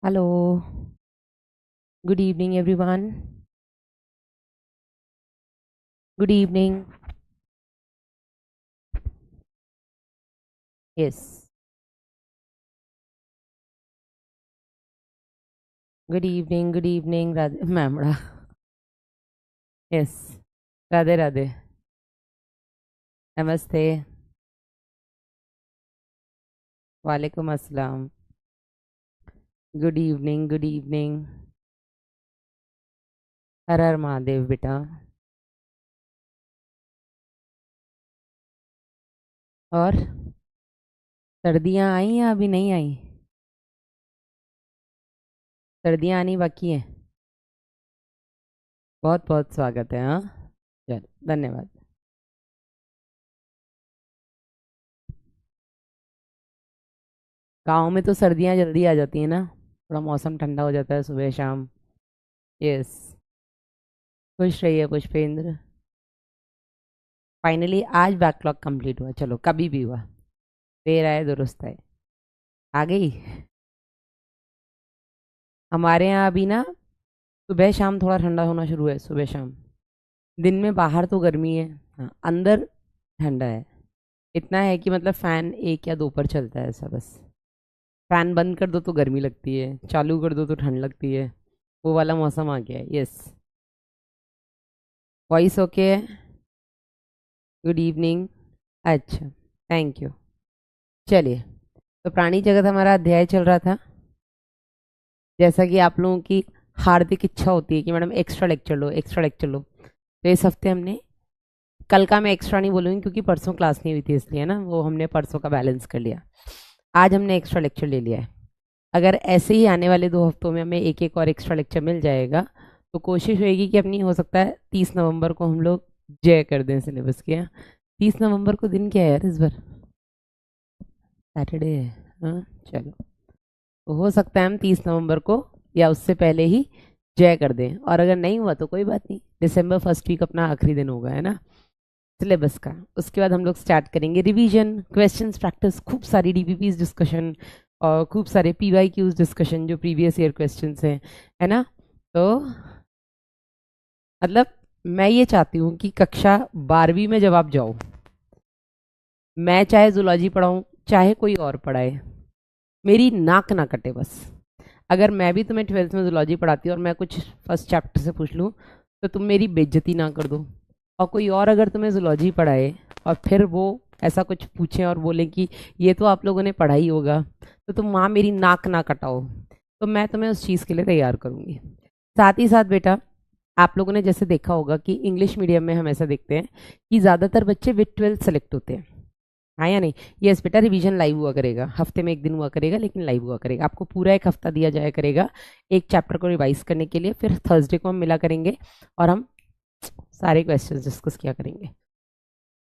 Hello, good evening, everyone. Good evening. Yes, good evening, Radhe, Mamra. Yes, Radhe Radhe. Namaste. Walaikum Assalam. Good evening, good evening. हर हर महादेव बेटा. और सर्दियाँ आई या अभी नहीं आई? सर्दियाँ आनी बाकी है. बहुत बहुत स्वागत है. हाँ, चलो धन्यवाद. गाँव में तो सर्दियाँ जल्दी आ जाती है ना, थोड़ा मौसम ठंडा हो जाता है सुबह शाम. यस. खुश रहिए पुष्पेंद्र. फाइनली आज बैकलॉग कंप्लीट हुआ. चलो कभी भी हुआ, देर आए दुरुस्त आए. आ गई. हमारे यहाँ अभी ना सुबह शाम थोड़ा ठंडा होना शुरू है. सुबह शाम. दिन में बाहर तो गर्मी है, हाँ अंदर ठंडा है. इतना है कि मतलब फैन एक या दो पर चलता है ऐसा बस. फैन बंद कर दो तो गर्मी लगती है, चालू कर दो तो ठंड लगती है. वो वाला मौसम आ गया है. यस. वॉइस ओके है. Good evening. अच्छा, थैंक यू. चलिए, तो प्राणी जगत हमारा अध्याय चल रहा था. जैसा कि आप लोगों की हार्दिक इच्छा होती है कि मैडम एक्स्ट्रा लेक्चर लो, एक्स्ट्रा लेक्चर लो, तो इस हफ्ते हमने, कल का मैं एक्स्ट्रा नहीं बोलूँगी क्योंकि परसों क्लास नहीं हुई थी इसलिए ना, वो हमने परसों का बैलेंस कर लिया. आज हमने एक्स्ट्रा लेक्चर ले लिया है. अगर ऐसे ही आने वाले 2 हफ्तों में हमें एक एक और एक्स्ट्रा लेक्चर मिल जाएगा तो कोशिश होएगी कि अपनी, हो सकता है 30 नवंबर को हम लोग जय कर दें सिलेबस के. 30 नवंबर को दिन क्या है यार इस बार? सैटरडे है. हाँ चलो, तो हो सकता है हम 30 नवंबर को या उससे पहले ही जय कर दें. और अगर नहीं हुआ तो कोई बात नहीं, दिसंबर फर्स्ट वीक अपना आखिरी दिन होगा, है ना, सिलेबस का. उसके बाद हम लोग स्टार्ट करेंगे रिवीजन, क्वेश्चंस प्रैक्टिस, खूब सारी डीपीपीज डिस्कशन और खूब सारे पीवाईक्यूज डिस्कशन जो प्रीवियस ईयर क्वेश्चंस हैं, है ना. तो मतलब मैं ये चाहती हूँ कि कक्षा 12वीं में जब आप जाओ, मैं चाहे जूलॉजी पढ़ाऊँ चाहे कोई और पढ़ाए, मेरी नाक ना कटे बस. अगर मैं भी तुम्हें 12th में जूलॉजी पढ़ाती हूँ और मैं कुछ फर्स्ट चैप्टर से पूछ लूँ तो तुम मेरी बेइज्जती ना कर दो. और कोई और अगर तुम्हें जूलॉजी पढ़ाए और फिर वो ऐसा कुछ पूछें और बोले कि ये तो आप लोगों ने पढ़ा ही होगा, तो तुम वहाँ मेरी नाक ना कटाओ. तो मैं तुम्हें उस चीज़ के लिए तैयार करूँगी. साथ ही साथ बेटा, आप लोगों ने जैसे देखा होगा कि इंग्लिश मीडियम में हम ऐसा देखते हैं कि ज़्यादातर बच्चे विद 12th सेलेक्ट होते हैं. हाँ या नहीं? यस बेटा, रिवीजन लाइव हुआ करेगा, हफ्ते में एक दिन हुआ करेगा लेकिन लाइव हुआ करेगा. आपको पूरा एक हफ्ता दिया जाया करेगा एक चैप्टर को रिवाइज करने के लिए. फिर थर्सडे को हम मिला करेंगे और हम सारे क्वेश्चंस डिस्कस किया करेंगे.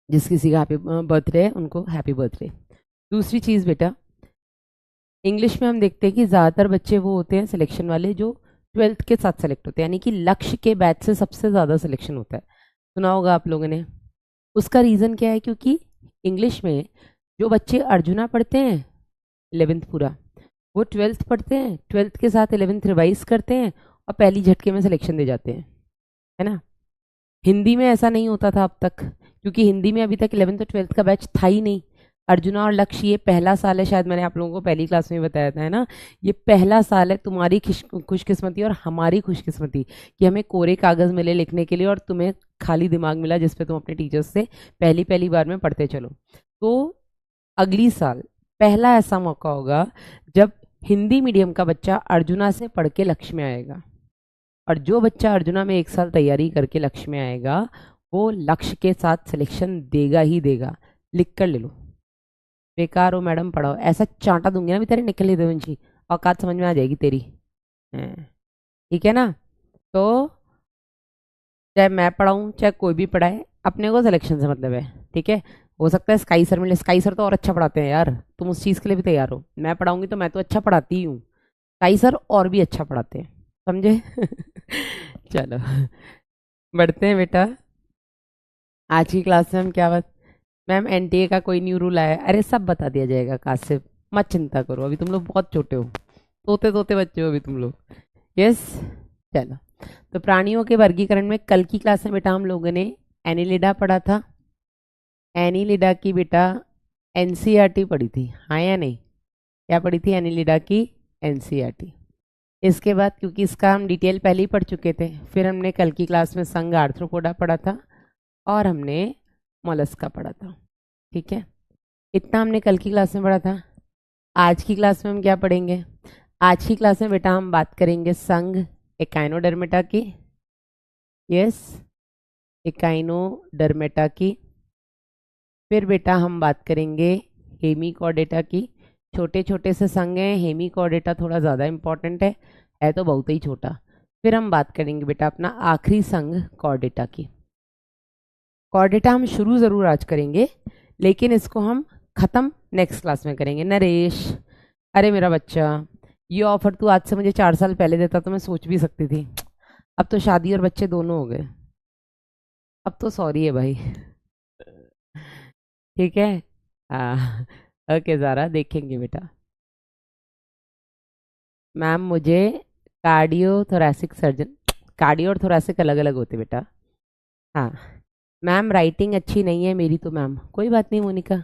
जिस किसी का हैप्पी बर्थडे है उनको हैप्पी बर्थडे. दूसरी चीज़ बेटा, इंग्लिश में हम देखते हैं कि ज़्यादातर बच्चे वो होते हैं सिलेक्शन वाले जो 12th के साथ सेलेक्ट होते हैं, यानी कि लक्ष्य के बैच से सबसे ज़्यादा सिलेक्शन होता है. सुना होगा आप लोगों ने. उसका रीज़न क्या है? क्योंकि इंग्लिश में जो बच्चे अर्जुना पढ़ते हैं 11th पूरा, वो 12th पढ़ते हैं, 12th के साथ 11th रिवाइज करते हैं और पहली झटके में सिलेक्शन दे जाते हैं, है ना. हिंदी में ऐसा नहीं होता था अब तक, क्योंकि हिंदी में अभी तक 11th और 12th का बैच था ही नहीं. अर्जुना और लक्ष्य ये पहला साल है, शायद मैंने आप लोगों को पहली क्लास में बताया था, है ना. ये पहला साल है तुम्हारी खुशकिस्मती और हमारी खुशकिस्मती कि हमें कोरे कागज़ मिले लिखने के लिए और तुम्हें खाली दिमाग मिला जिसपे तुम अपने टीचर्स से पहली पहली बार में पढ़ते चलो. तो अगली साल पहला ऐसा मौका होगा जब हिंदी मीडियम का बच्चा अर्जुना से पढ़ के लक्ष्य में आएगा. और जो बच्चा अर्जुना में एक साल तैयारी करके लक्ष्य में आएगा वो लक्ष्य के साथ सिलेक्शन देगा ही देगा. लिख कर ले लो. बेकार हो मैडम पढ़ाओ, ऐसा चांटा दूंगी ना भी तेरे, निकल ही देवंशी, औकात समझ में आ जाएगी तेरी. हैं, ठीक है ना. तो चाहे मैं पढ़ाऊँ चाहे कोई भी पढ़ाए, अपने को सिलेक्शन से मतलब है. ठीक है. हो सकता है स्काई सर मिले, स्काई सर तो और अच्छा पढ़ाते हैं यार, तुम उस चीज़ के लिए भी तैयार हो. मैं पढ़ाऊंगी तो मैं तो अच्छा पढ़ाती ही हूँ, स्काई सर और भी अच्छा पढ़ाते हैं, समझे. चलो बढ़ते हैं बेटा. आज की क्लास में हम क्या बात, मैम एनटीए का कोई न्यू रूल आया है? अरे सब बता दिया जाएगा कासिफ, मत चिंता करो, अभी तुम लोग बहुत छोटे हो. तोते तोते बच्चे हो अभी तुम लोग। यस। चलो, तो प्राणियों के वर्गीकरण में कल की क्लास में बेटा हम लोगों ने एनिलिडा पढ़ा था। एनिलिडा की बेटा एनसीईआरटी पढ़ी थी, हाँ या नहीं? क्या पढ़ी थी एनिलिडा की? एनसीईआरटी। इसके बाद क्योंकि इसका हम डिटेल पहले ही पढ़ चुके थे, फिर हमने कल की क्लास में संघ आर्थ्रोपोडा पढ़ा था और हमने मोलस्का पढ़ा था। ठीक है, इतना हमने कल की क्लास में पढ़ा था। आज की क्लास में हम क्या पढ़ेंगे? आज की क्लास में बेटा हम बात करेंगे संघ एकाइनोडर्मेटा की। यस, एकाइनोडर्मेटा की। फिर बेटा हम बात करेंगे हेमिकॉर्डेटा की। छोटे छोटे से संघ हैं, हेमिकॉर्डेटा थोड़ा ज़्यादा इंपॉर्टेंट है तो बहुत ही छोटा। फिर हम बात करेंगे बेटा अपना आखिरी संघ कॉर्डेटा की। कॉर्डेटा हम शुरू ज़रूर आज करेंगे, लेकिन इसको हम ख़त्म नेक्स्ट क्लास में करेंगे। नरेश, अरे मेरा बच्चा, ये ऑफर तू आज से मुझे 4 साल पहले देता तो मैं सोच भी सकती थी। अब तो शादी और बच्चे दोनों हो गए, अब तो सॉरी है भाई। ठीक है। हाँ, ओके ज़ारा, देखेंगे बेटा। मैम मुझे कार्डियो थोरैसिक सर्जन, कार्डियो और थोरैसिक अलग अलग होते बेटा। हाँ मैम, राइटिंग अच्छी नहीं है मेरी तो मैम। कोई बात नहीं मोनिका,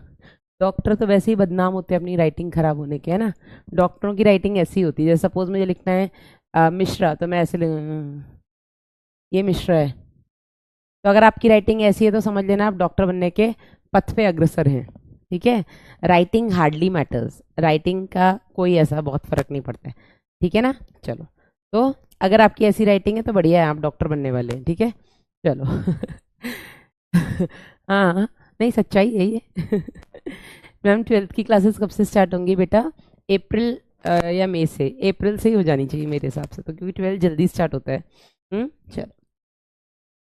डॉक्टर तो वैसे ही बदनाम होते हैं अपनी राइटिंग खराब होने के, है ना। डॉक्टरों की राइटिंग ऐसी होती है, जैसे सपोज मुझे लिखना है मिश्रा, तो मैं ऐसे ये मिश्रा है। तो अगर आपकी राइटिंग ऐसी है तो समझ लेना आप डॉक्टर बनने के पथ पे अग्रसर हैं। ठीक है, राइटिंग हार्डली मैटर्स, राइटिंग का कोई ऐसा बहुत फर्क नहीं पड़ता है। ठीक है ना। चलो, तो अगर आपकी ऐसी राइटिंग है तो बढ़िया है, आप डॉक्टर बनने वाले हैं। ठीक है, चलो। हाँ, नहीं सच्चाई यही है। मैम 12th की क्लासेस कब से स्टार्ट होंगी बेटा? अप्रैल या मई से? अप्रैल से ही हो जानी चाहिए मेरे हिसाब से तो, क्योंकि 12 जल्दी स्टार्ट होता है। चलो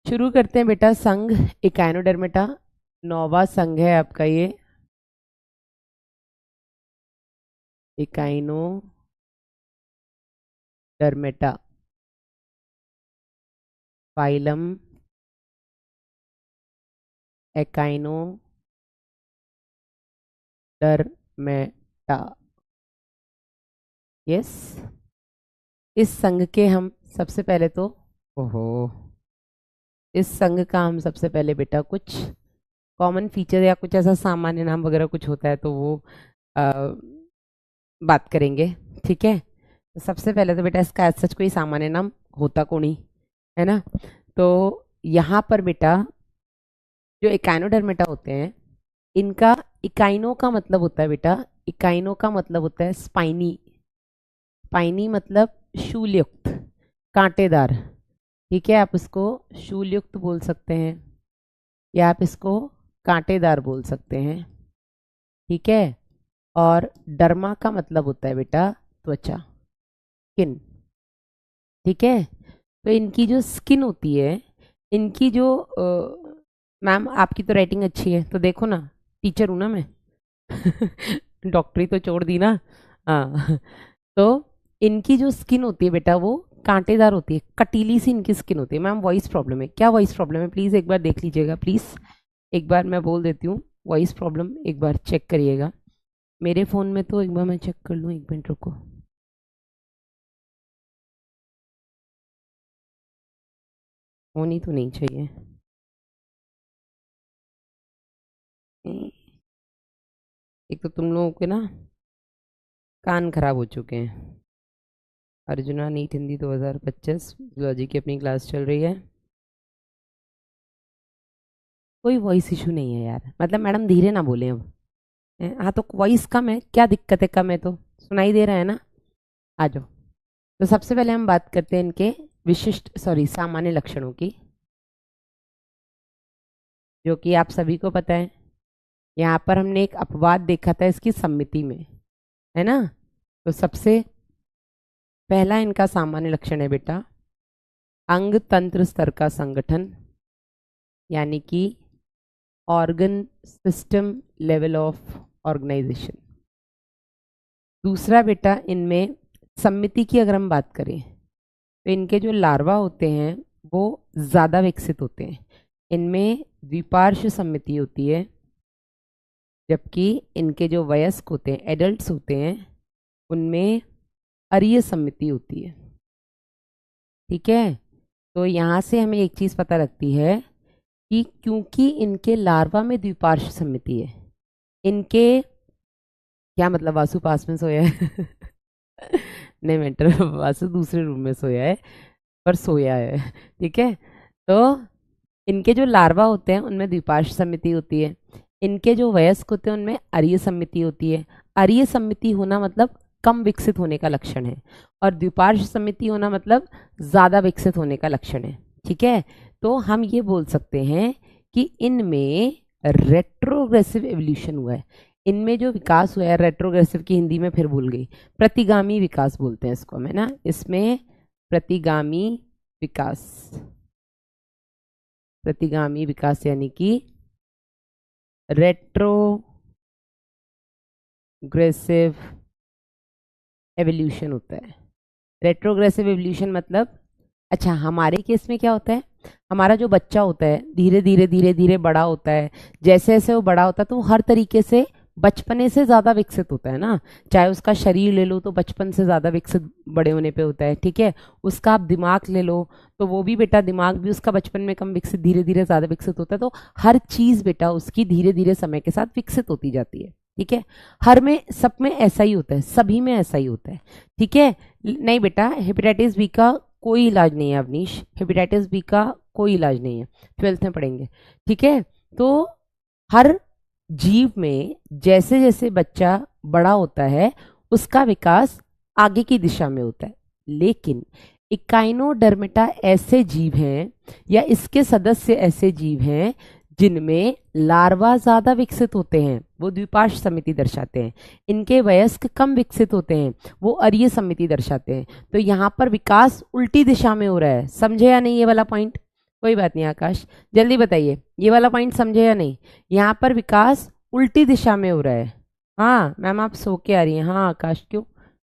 शुरू करते हैं बेटा। संघ इकाइनोडर्मेटा, नौवा संघ है आपका ये, इकाइनोडर्मेटा, फाइलम एकाइनोडर्मेटा। यस, इस संघ के हम सबसे पहले तो, ओहो, इस संघ का हम सबसे पहले बेटा कुछ कॉमन फीचर या कुछ ऐसा सामान्य नाम वगैरह कुछ होता है तो वो आ, बात करेंगे। ठीक है, तो सबसे पहले तो बेटा इसका सच कोई सामान्य नाम होता को नहीं, है ना। तो यहाँ पर बेटा जो इकाइनोडर्मेटा होते हैं, इनका इकाइनो का मतलब होता है बेटा, इकाइनो का मतलब होता है स्पाइनी। स्पाइनी मतलब शूलयुक्त, कांटेदार। ठीक है, आप इसको शूलयुक्त बोल सकते हैं या आप इसको कांटेदार बोल सकते हैं। ठीक है, और डर्मा का मतलब होता है बेटा त्वचा, स्किन। ठीक है, तो इनकी जो स्किन होती है, इनकी जो मैम आपकी तो राइटिंग अच्छी है तो देखो ना, टीचर हूँ ना मैं। डॉक्टरी तो छोड़ दी ना। हाँ, तो इनकी जो स्किन होती है बेटा वो कांटेदार होती है, कटीली सी इनकी स्किन होती है। मैम वॉइस प्रॉब्लम है क्या? वॉइस प्रॉब्लम है, प्लीज़ एक बार देख लीजिएगा प्लीज़। एक बार मैं बोल देती हूँ, वॉइस प्रॉब्लम एक बार चेक करिएगा मेरे फ़ोन में। तो एक बार मैं चेक कर लूँ, 1 मिनट रुको। होनी तो नहीं चाहिए। एक तो तुम लोगों के ना कान खराब हो चुके हैं। अर्जुना नीट हिंदी 2025 जूलॉजी की अपनी क्लास चल रही है। कोई वॉइस इशू नहीं है यार, मतलब मैडम धीरे ना बोले अब। हाँ तो वॉइस कम है, क्या दिक्कत है? कम है तो सुनाई दे रहा है ना। आ जाओ। तो सबसे पहले हम बात करते हैं इनके विशिष्ट, सॉरी, सामान्य लक्षणों की, जो कि आप सभी को पता है। यहाँ पर हमने एक अपवाद देखा था इसकी सम्मिति में, है ना। तो सबसे पहला इनका सामान्य लक्षण है बेटा अंग तंत्र स्तर का संगठन, यानी कि organ system level of organisation. दूसरा बेटा इनमें सम्मिति की अगर हम बात करें तो इनके जो लार्वा होते हैं वो ज़्यादा विकसित होते हैं, इनमें द्विपार्श्व सम्मिति होती है। जबकि इनके जो वयस्क होते हैं, एडल्ट्स होते हैं, उनमें अरीय सम्मिति होती है। ठीक है, तो यहाँ से हमें एक चीज पता लगती है कि क्योंकि इनके लार्वा में द्विपार्श्व सम्मिति है, इनके क्या मतलब वासु पास में सोया है नहीं मेंटर, वासु दूसरे रूम में सोया है पर सोया है। ठीक है, तो इनके जो लार्वा होते हैं उनमें द्विपार्श्व सम्मिति होती है, इनके जो वयस्क होते हैं उनमें अरीय सम्मिति होती है। अरीय सम्मिति होना मतलब कम विकसित होने का लक्षण है, और द्विपार्श्व सम्मिति होना मतलब ज्यादा विकसित होने का लक्षण है। ठीक है, तो हम ये बोल सकते हैं कि इनमें रेट्रोग्रेसिव एवोल्यूशन हुआ है। इनमें जो विकास हुआ है, रेट्रोग्रेसिव की हिंदी में फिर भूल गई, प्रतिगामी विकास बोलते हैं इसको हमें ना, इसमें प्रतिगामी विकास, प्रतिगामी विकास यानी कि रेट्रोग्रेसिव एवोल्यूशन होता है। रेट्रोग्रेसिव एवोल्यूशन मतलब, अच्छा हमारे केस में क्या होता है, हमारा जो बच्चा होता है धीरे धीरे धीरे धीरे बड़ा होता है, जैसे जैसे वो बड़ा होता है तो वो हर तरीके से बचपने से ज्यादा विकसित होता है ना। चाहे उसका शरीर ले लो तो बचपन से ज्यादा विकसित बड़े होने पे होता है। ठीक है, उसका आप दिमाग ले लो तो वो भी बेटा, दिमाग भी उसका बचपन में कम विकसित, धीरे धीरे ज्यादा विकसित होता है। तो हर चीज बेटा उसकी धीरे धीरे समय के साथ विकसित होती जाती है। ठीक है, हर में, सब में ऐसा ही होता है, सभी में ऐसा ही होता है। ठीक है, नहीं बेटा हेपेटाइटिस बी का कोई इलाज नहीं है अवनीश, हेपेटाइटिस बी का कोई इलाज नहीं है, 12th में पढ़ेंगे। ठीक है, तो हर जीव में जैसे जैसे बच्चा बड़ा होता है उसका विकास आगे की दिशा में होता है, लेकिन इकाइनोडर्मेटा ऐसे जीव हैं या इसके सदस्य ऐसे जीव हैं जिनमें लार्वा ज्यादा विकसित होते हैं, वो द्विपार्श्व समिति दर्शाते हैं। इनके वयस्क कम विकसित होते हैं, वो अरीय समिति दर्शाते हैं। तो यहाँ पर विकास उल्टी दिशा में हो रहा है, समझे या नहीं ये वाला पॉइंट? कोई बात नहीं आकाश, जल्दी बताइए ये वाला पॉइंट समझे या नहीं? यहाँ पर विकास उल्टी दिशा में हो रहा है। हाँ मैम आप सो के आ रही हैं? हाँ आकाश क्यों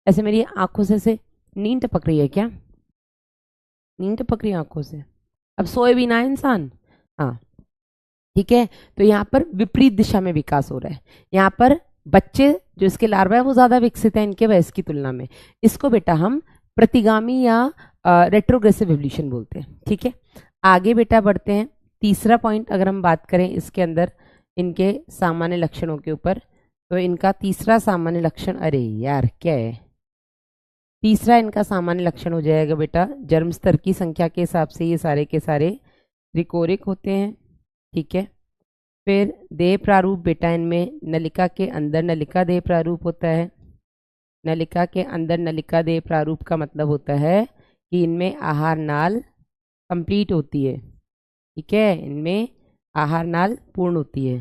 ऐसे मेरी आंखों से नींद टपक रही है क्या? नींद टपक रही है आंखों से? अब सोए भी ना इंसान। हाँ ठीक है, तो यहाँ पर विपरीत दिशा में विकास हो रहा है। यहाँ पर बच्चे जो इसके लार्वा है वो ज्यादा विकसित है इनके वयस्क की तुलना में। इसको बेटा हम प्रतिगामी या रेट्रोग्रेसिव एवोल्यूशन बोलते हैं। ठीक है, आगे बेटा बढ़ते हैं। तीसरा पॉइंट अगर हम बात करें इसके अंदर इनके सामान्य लक्षणों के ऊपर, तो इनका तीसरा सामान्य लक्षण, अरे यार क्या है, तीसरा इनका सामान्य लक्षण हो जाएगा बेटा, जन्म स्तर की संख्या के हिसाब से ये सारे के सारे त्रिकोरिक होते हैं। ठीक है, फिर देह प्रारूप बेटा इनमें नलिका के अंदर नलिका देह प्रारूप होता है। नलिका के अंदर नलिका देह प्रारूप का मतलब होता है कि इनमें आहार नाल कंप्लीट होती है। ठीक है, इनमें आहार नाल पूर्ण होती है।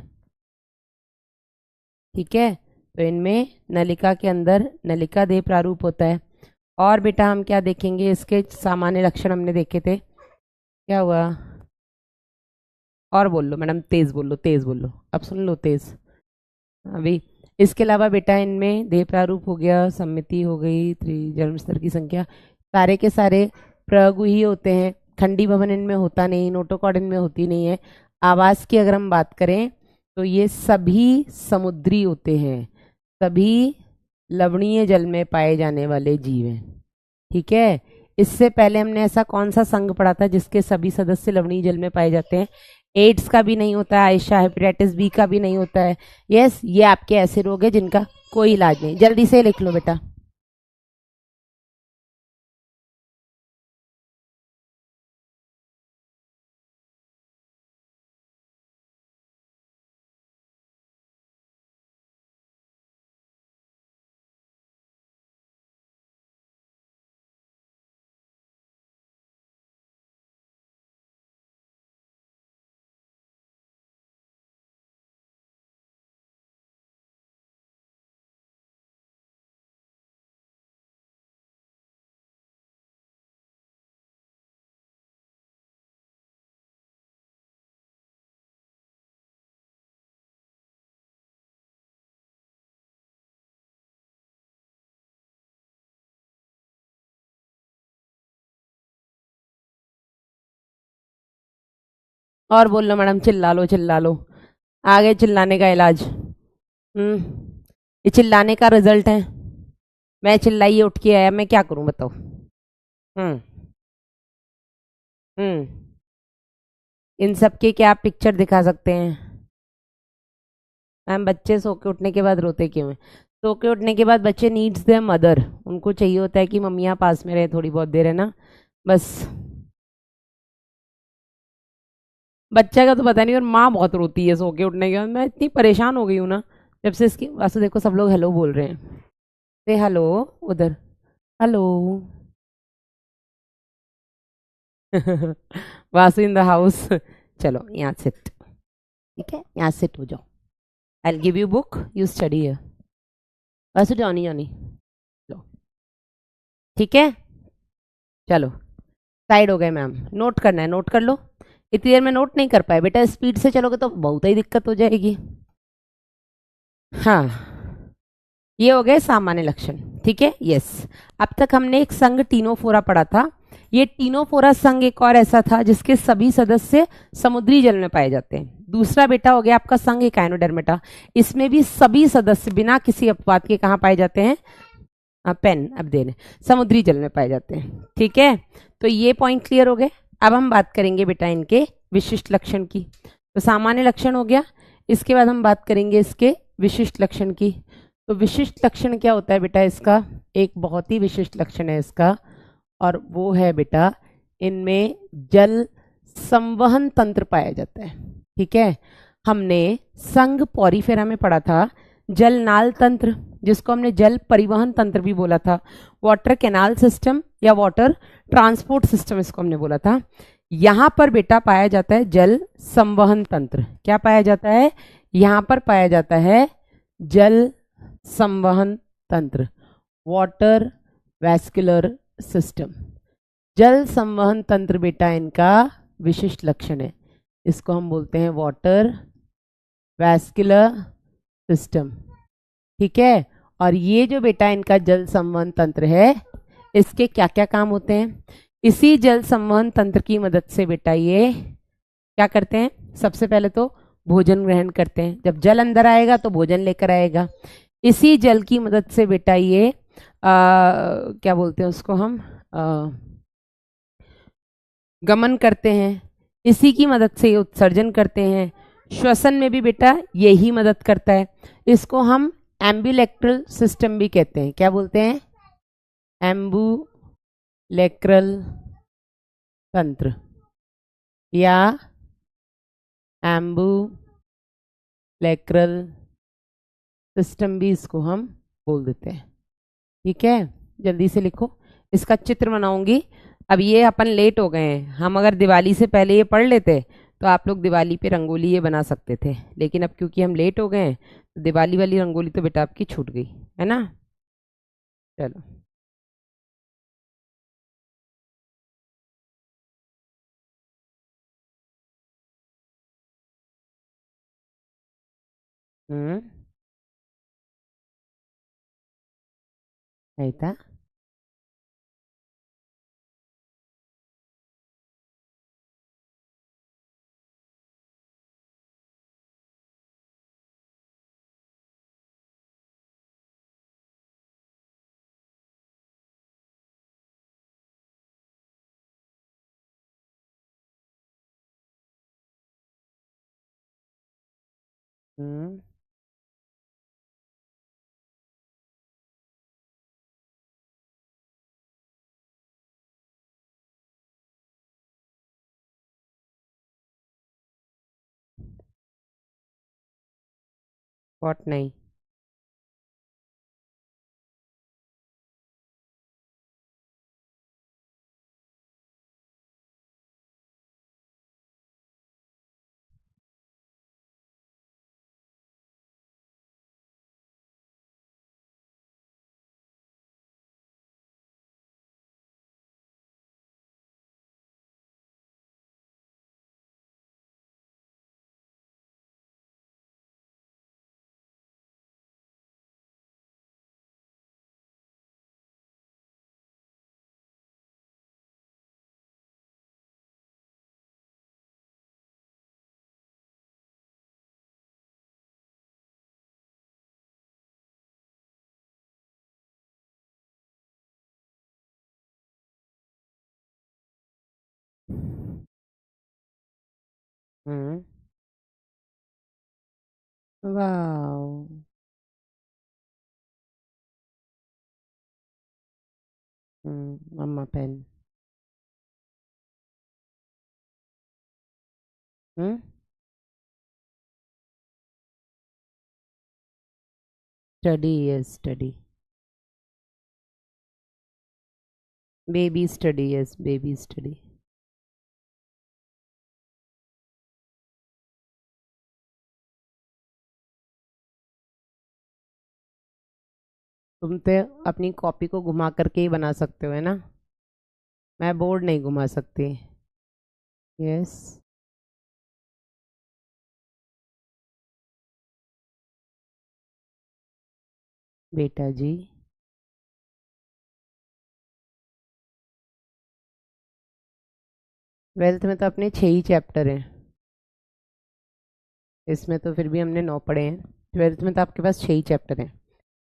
ठीक है, तो इनमें नलिका के अंदर नलिका देह प्रारूप होता है। और बेटा हम क्या देखेंगे, इसके सामान्य लक्षण हमने देखे थे, क्या हुआ? और बोल लो मैडम, तेज बोलो, तेज बोलो, अब सुन लो तेज अभी। इसके अलावा बेटा इनमें देह प्रारूप हो गया, सम्मिति हो गई, जन्म स्तर की संख्या, सारे के सारे प्रगुही होते हैं। खंडी भवन इनमें होता नहीं, नोटोकॉर्ड इनमें होती नहीं है। आवास की अगर हम बात करें तो ये सभी समुद्री होते हैं, सभी लवणीय जल में पाए जाने वाले जीव हैं। ठीक है, इससे पहले हमने ऐसा कौन सा संघ पढ़ा था जिसके सभी सदस्य लवणीय जल में पाए जाते हैं? एड्स का भी नहीं होता है आयशा, हेपेटाइटिस बी का भी नहीं होता है। यस, ये आपके ऐसे रोग है जिनका कोई इलाज नहीं। जल्दी से लिख लो बेटा। और बोल लो मैडम, चिल्ला लो चिल्ला लो, आगे चिल्लाने का इलाज। ये चिल्लाने का रिजल्ट है। मैं चिल्लाइए उठ के आया, मैं क्या करूं बताओ। हम्म। हम्म। इन सब के क्या आप पिक्चर दिखा सकते हैं? मैम बच्चे सो के उठने के बाद रोते क्यों हैं? सो के उठने के बाद बच्चे नीड्स देयर मदर, उनको चाहिए होता है कि मम्मियाँ पास में रहे थोड़ी बहुत देर, है ना, बस। बच्चे का तो पता नहीं, और माँ बहुत रोती है सो के उठने के बाद। मैं इतनी परेशान हो गई हूँ ना जब से इसकी। वासु देखो सब लोग हेलो बोल रहे हैं। से हेलो उधर। Hello. Vasu in the house. चलो यहाँ सिट। ठीक है, यहाँ सिट हो जाओ। I give you book, you study here. Vasu Johnny Johnny. लो। ठीक है। चलो। साइड हो गए मैम, नोट करना है नोट कर लो। इतनी देर में नोट नहीं कर पाए बेटा, स्पीड से चलोगे तो बहुत ही दिक्कत हो जाएगी। हाँ, ये हो गए सामान्य लक्षण। ठीक है, यस। अब तक हमने एक संघ टीनोफोरा पढ़ा था। ये टीनोफोरा संघ एक और ऐसा था जिसके सभी सदस्य समुद्री जल में पाए जाते हैं। दूसरा बेटा हो गया आपका संघ एकाइनोडर्मेटा। इसमें भी सभी सदस्य बिना किसी अपवाद के कहाँ पाए जाते हैं? पेन अब देने, समुद्री जल में पाए जाते हैं। ठीक है, तो ये पॉइंट क्लियर हो गए। अब हम बात करेंगे बेटा इनके विशिष्ट लक्षण की। तो सामान्य लक्षण हो गया, इसके बाद हम बात करेंगे इसके विशिष्ट लक्षण की। तो विशिष्ट लक्षण क्या होता है बेटा इसका? एक बहुत ही विशिष्ट लक्षण है इसका, और वो है बेटा, इनमें जल संवहन तंत्र पाया जाता है। ठीक है, हमने संघ पॉरीफेरा में पढ़ा था जल नाल तंत्र, जिसको हमने जल परिवहन तंत्र भी बोला था। वाटर कैनाल सिस्टम या वाटर ट्रांसपोर्ट सिस्टम इसको हमने बोला था। यहां पर बेटा पाया जाता है जल संवहन तंत्र। क्या पाया जाता है? यहां पर पाया जाता है जल संवहन तंत्र, वाटर वैस्कुलर सिस्टम। जल संवहन तंत्र बेटा इनका विशिष्ट लक्षण है। इसको हम बोलते हैं वाटर वैस्कुलर सिस्टम। ठीक है, और ये जो बेटा इनका जल संवहन तंत्र है, इसके क्या क्या काम होते हैं? इसी जल संवहन तंत्र की मदद से बेटा ये क्या करते हैं? सबसे पहले तो भोजन ग्रहण करते हैं। जब जल अंदर आएगा तो भोजन लेकर आएगा। इसी जल की मदद से बेटा ये क्या बोलते हैं उसको हम, गमन करते हैं। इसी की मदद से ये उत्सर्जन करते हैं। श्वसन में भी बेटा यही मदद करता है। इसको हम एम्बुलेक्रल सिस्टम भी कहते हैं। क्या बोलते हैं? एम्बुलेक्रल तंत्र या एम्बुलेक्रल सिस्टम भी इसको हम बोल देते हैं। ठीक है, जल्दी से लिखो, इसका चित्र बनाऊंगी। अब ये अपन लेट हो गए हैं, हम अगर दिवाली से पहले ये पढ़ लेते तो आप लोग दिवाली पे रंगोली ये बना सकते थे, लेकिन अब क्योंकि हम लेट हो गए हैं तो दिवाली वाली रंगोली तो बेटा आपकी छूट गई, है ना। चलो। हम्म। नहीं था। हम्म। व्हाट? नहीं। Hmm. Wow. Mama pen. Hmm. Study yes study. Baby study yes baby study. तुम तो अपनी कॉपी को घुमा करके ही बना सकते हो, है ना? मैं बोर्ड नहीं घुमा सकती। यस। बेटा जी। 12th में तो अपने 6 ही चैप्टर हैं। इसमें तो फिर भी हमने 9 पढ़े हैं। 12th में तो आपके पास 6 ही चैप्टर हैं।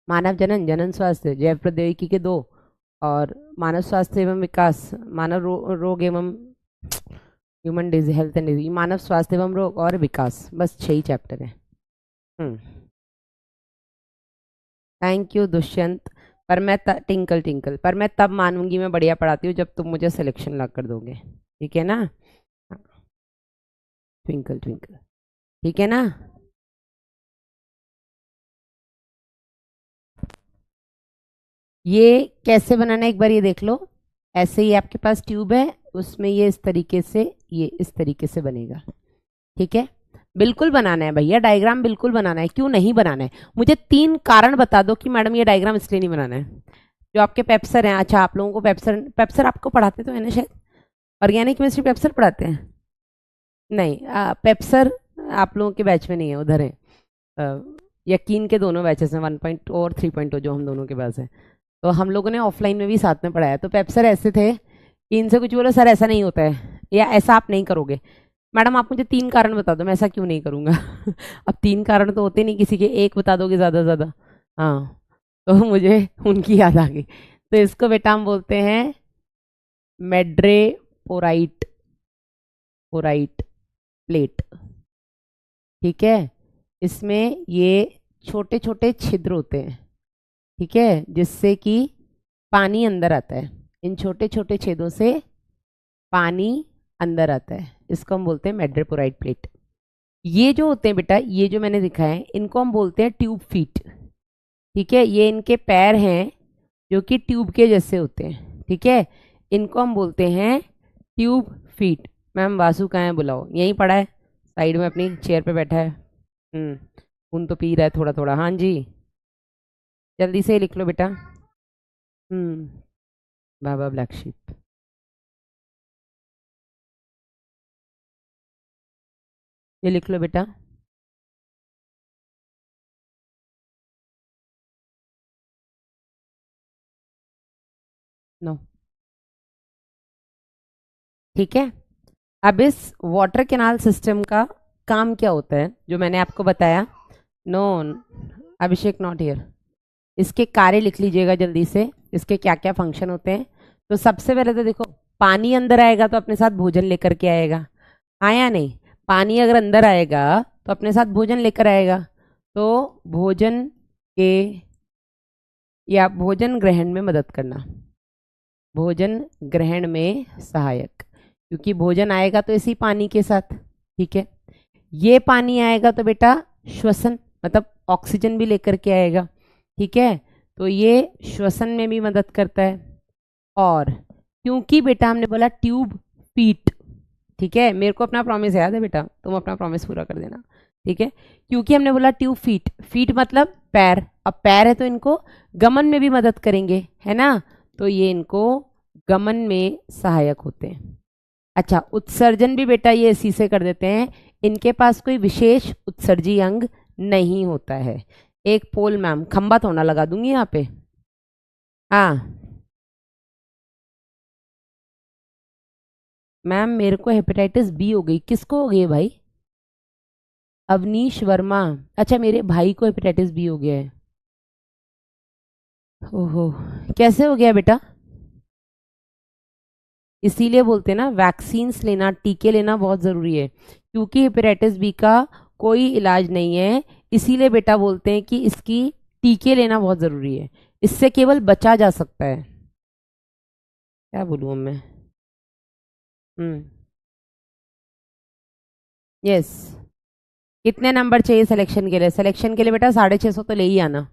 मानव जनन, जनन स्वास्थ्य, जैव प्रौद्योगिकी के 2, और मानव स्वास्थ्य एवं विकास, मानव रोग एवं human disease health and disease, मानव स्वास्थ्य एवं रोग और विकास, बस 6 ही चैप्टर हैं। हम्म। Thank you Dushyant. पर मैं टिंकल टिंकल, पर मैं तब मानूंगी मैं बढ़िया पढ़ाती हूँ जब तुम मुझे सिलेक्शन ला कर दोगे। ठीक है ना? Twinkle twinkle. ठीक है ना? ये कैसे बनाना है एक बार ये देख लो। ऐसे ही आपके पास ट्यूब है, उसमें ये इस तरीके से, ये इस तरीके से बनेगा। ठीक है? बिल्कुल बनाना है भैया, डायग्राम बिल्कुल बनाना है। क्यों नहीं बनाना है? मुझे 3 कारण बता दो कि मैडम ये डायग्राम इसलिए नहीं बनाना है। जो आपके पेप्सर हैं, अच्छा आप लोगों को पेप्सर पेप्सर आपको पढ़ाते तो है ना शायद? ऑर्गेनिक केमिस्ट्री पेप्सर पढ़ाते हैं? नहीं, पेप्सर आप लोगों के बैच में नहीं है, उधर है। अ, यकीन के दोनों बैचेस हैं, 1 और 3 जो हम दोनों के पास है। तो हम लोगों ने ऑफलाइन में भी साथ में पढ़ाया। तो पेप्सर ऐसे थे कि इनसे कुछ बोलो सर ऐसा नहीं होता है, या ऐसा आप नहीं करोगे। मैडम आप मुझे 3 कारण बता दो, मैं ऐसा क्यों नहीं करूंगा? अब 3 कारण तो होते नहीं किसी के, एक बता दोगे ज़्यादा से ज़्यादा। हाँ। तो मुझे उनकी याद आ गई। तो इसको बेटा हम बोलते हैं मेड्रेपोराइट, पोराइट प्लेट। ठीक है? इसमें ये छोटे छोटे छिद्र होते हैं। ठीक है? जिससे कि पानी अंदर आता है। इन छोटे छोटे छेदों से पानी अंदर आता है। इसको हम बोलते हैं मेड्रेपोराइट प्लेट। ये जो होते हैं बेटा, ये जो मैंने दिखाया है, इनको हम बोलते हैं ट्यूब फीट। ठीक है? ये इनके पैर हैं जो कि ट्यूब के जैसे होते हैं। ठीक है? इनको हम बोलते हैं ट्यूब फीट। मैम वासु कहाँ है? बुलाओ। यहीं पड़ा है, साइड में अपनी चेयर पे बैठा है। खून तो पी रहा है थोड़ा थोड़ा। हाँ जी, जल्दी से लिख लो बेटा। हम्म। Baa baa black ship. ये लिख लो बेटा। नो। ठीक है? अब इस वाटर कैनाल सिस्टम का काम क्या होता है जो मैंने आपको बताया? No, Abhishek not here. इसके कार्य लिख लीजिएगा जल्दी से, इसके क्या क्या फंक्शन होते हैं। तो सबसे पहले तो देखो, पानी अंदर आएगा तो अपने साथ भोजन लेकर के आएगा। हाँ या नहीं? पानी अगर अंदर आएगा तो अपने साथ भोजन लेकर आएगा। तो भोजन के, या भोजन ग्रहण में मदद करना, भोजन ग्रहण में सहायक, क्योंकि भोजन आएगा तो इसी पानी के साथ। ठीक है? ये पानी आएगा तो बेटा श्वसन, मतलब ऑक्सीजन भी लेकर के आएगा। ठीक है? तो ये श्वसन में भी मदद करता है। और क्योंकि बेटा हमने बोला ट्यूब फीट, ठीक है? मेरे को अपना प्रॉमिस याद है बेटा, तुम अपना प्रॉमिस पूरा कर देना। ठीक है? क्योंकि हमने बोला ट्यूब फीट, फीट मतलब पैर। अब पैर है तो इनको गमन में भी मदद करेंगे, है ना? तो ये इनको गमन में सहायक होते हैं। अच्छा, उत्सर्जन भी बेटा ये इसी से कर देते हैं। इनके पास कोई विशेष उत्सर्जी अंग नहीं होता है। एक पोल, मैम खंबा थोड़ा लगा दूंगी यहाँ पे। हाँ मैम, मेरे को हेपेटाइटिस बी हो गई। किसको हो गई है भाई? अवनीश वर्मा। अच्छा, मेरे भाई को हेपेटाइटिस बी हो गया है। ओहो, कैसे हो गया बेटा? इसीलिए बोलते हैं ना, वैक्सीन्स लेना, टीके लेना बहुत ज़रूरी है। क्योंकि हेपेटाइटिस बी का कोई इलाज नहीं है, इसीलिए बेटा बोलते हैं कि इसकी टीके लेना बहुत ज़रूरी है, इससे केवल बचा जा सकता है। क्या बोलूँ अब मैं। यस। कितने नंबर चाहिए सिलेक्शन के लिए? सिलेक्शन के लिए बेटा 650 तो ले ही आना,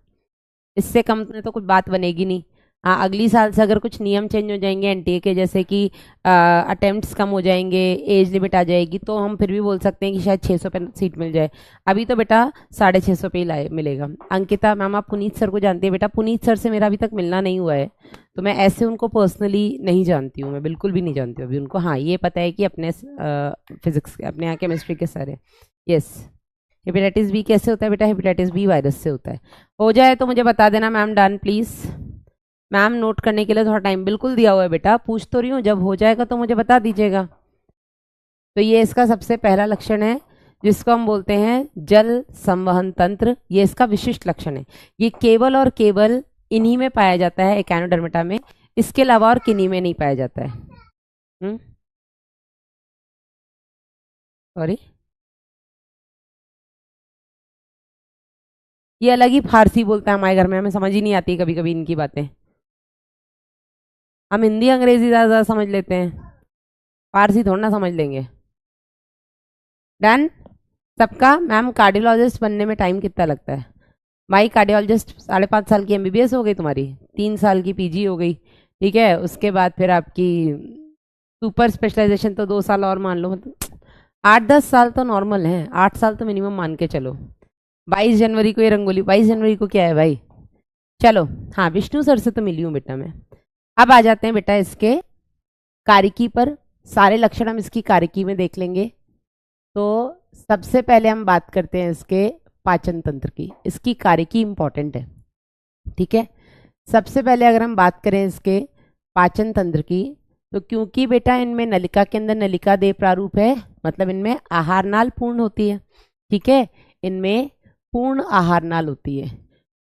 इससे कम में तो कुछ बात बनेगी नहीं। हाँ, अगली साल से अगर कुछ नियम चेंज हो जाएंगे एनटीए के, जैसे कि अटेम्प्ट्स कम हो जाएंगे, एज लिमिट आ जाएगी, तो हम फिर भी बोल सकते हैं कि शायद 600 पे सीट मिल जाए। अभी तो बेटा 650 पे ही लाए मिलेगा। अंकिता मैम, आप पुनीत सर को जानती है? बेटा पुनीत सर से मेरा अभी तक मिलना नहीं हुआ है, तो मैं ऐसे उनको पर्सनली नहीं जानती हूँ, मैं बिल्कुल भी नहीं जानती हूँ अभी उनको। हाँ, ये पता है कि अपने फिजिक्स अपने यहाँ केमिस्ट्री के सर है। यस। हेपेटाइटिस बी कैसे होता है बेटा? हेपेटाइटिस बी वायरस से होता है। हो जाए तो मुझे बता देना ma'am, done please. Ma'am note करने के लिए थोड़ा टाइम बिल्कुल दिया हुआ है बेटा, पूछ तो रही हूँ, जब हो जाएगा तो मुझे बता दीजिएगा। तो ये इसका सबसे पहला लक्षण है, जिसको हम बोलते हैं जल संवहन तंत्र। ये इसका विशिष्ट लक्षण है, ये केवल और केवल इन्हीं में पाया जाता है, एकानोडर्मिटा में, इसके अलावा और किन्हीं में नहीं पाया जाता है। सॉरी, ये अलग ही फारसी बोलता है हमारे घर में, हमें समझ ही नहीं आती कभी कभी इनकी बातें। हम हिंदी अंग्रेजी ज़्यादा समझ लेते हैं, फारसी थोड़ा ना समझ लेंगे। डन सबका? मैम कार्डियोलॉजिस्ट बनने में टाइम कितना लगता है? भाई कार्डियोलॉजिस्ट 5.5 साल की एमबीबीएस हो गई तुम्हारी, 3 साल की पीजी हो गई, ठीक है, उसके बाद फिर आपकी सुपर स्पेशलाइजेशन तो 2 साल और मान लो, मतलब 8-10 साल तो नॉर्मल है, 8 साल तो मिनिमम मान के चलो। 22 जनवरी को ये रंगोली, 22 जनवरी को क्या है भाई? चलो, हाँ विष्णु सर से तो मिली हूँ बेटा मैं। अब आ जाते हैं बेटा इसके कारिकी पर, सारे लक्षण हम इसकी कारिकी में देख लेंगे। तो सबसे पहले हम बात करते हैं इसके पाचन तंत्र की, इसकी कारिकी इंपॉर्टेंट है, ठीक है। सबसे पहले अगर हम बात करें इसके पाचन तंत्र की, तो क्योंकि बेटा इनमें नलिका के अंदर नलिका देह प्रारूप है, मतलब इनमें आहार नाल पूर्ण होती है, ठीक है, इनमें पूर्ण आहार नाल होती है।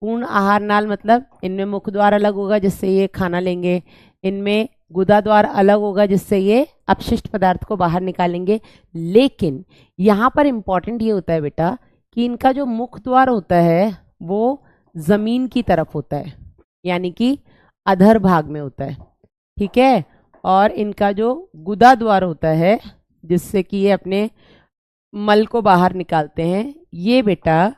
पूर्ण आहार नाल मतलब इनमें मुख द्वार अलग होगा जिससे ये खाना लेंगे, इनमें गुदा द्वार अलग होगा जिससे ये अपशिष्ट पदार्थ को बाहर निकालेंगे। लेकिन यहाँ पर इंपॉर्टेंट ये होता है बेटा कि इनका जो मुख द्वार होता है वो जमीन की तरफ होता है, यानी कि अधर भाग में होता है, ठीक है। और इनका जो गुदा द्वार होता है जिससे कि ये अपने मल को बाहर निकालते हैं, ये बेटा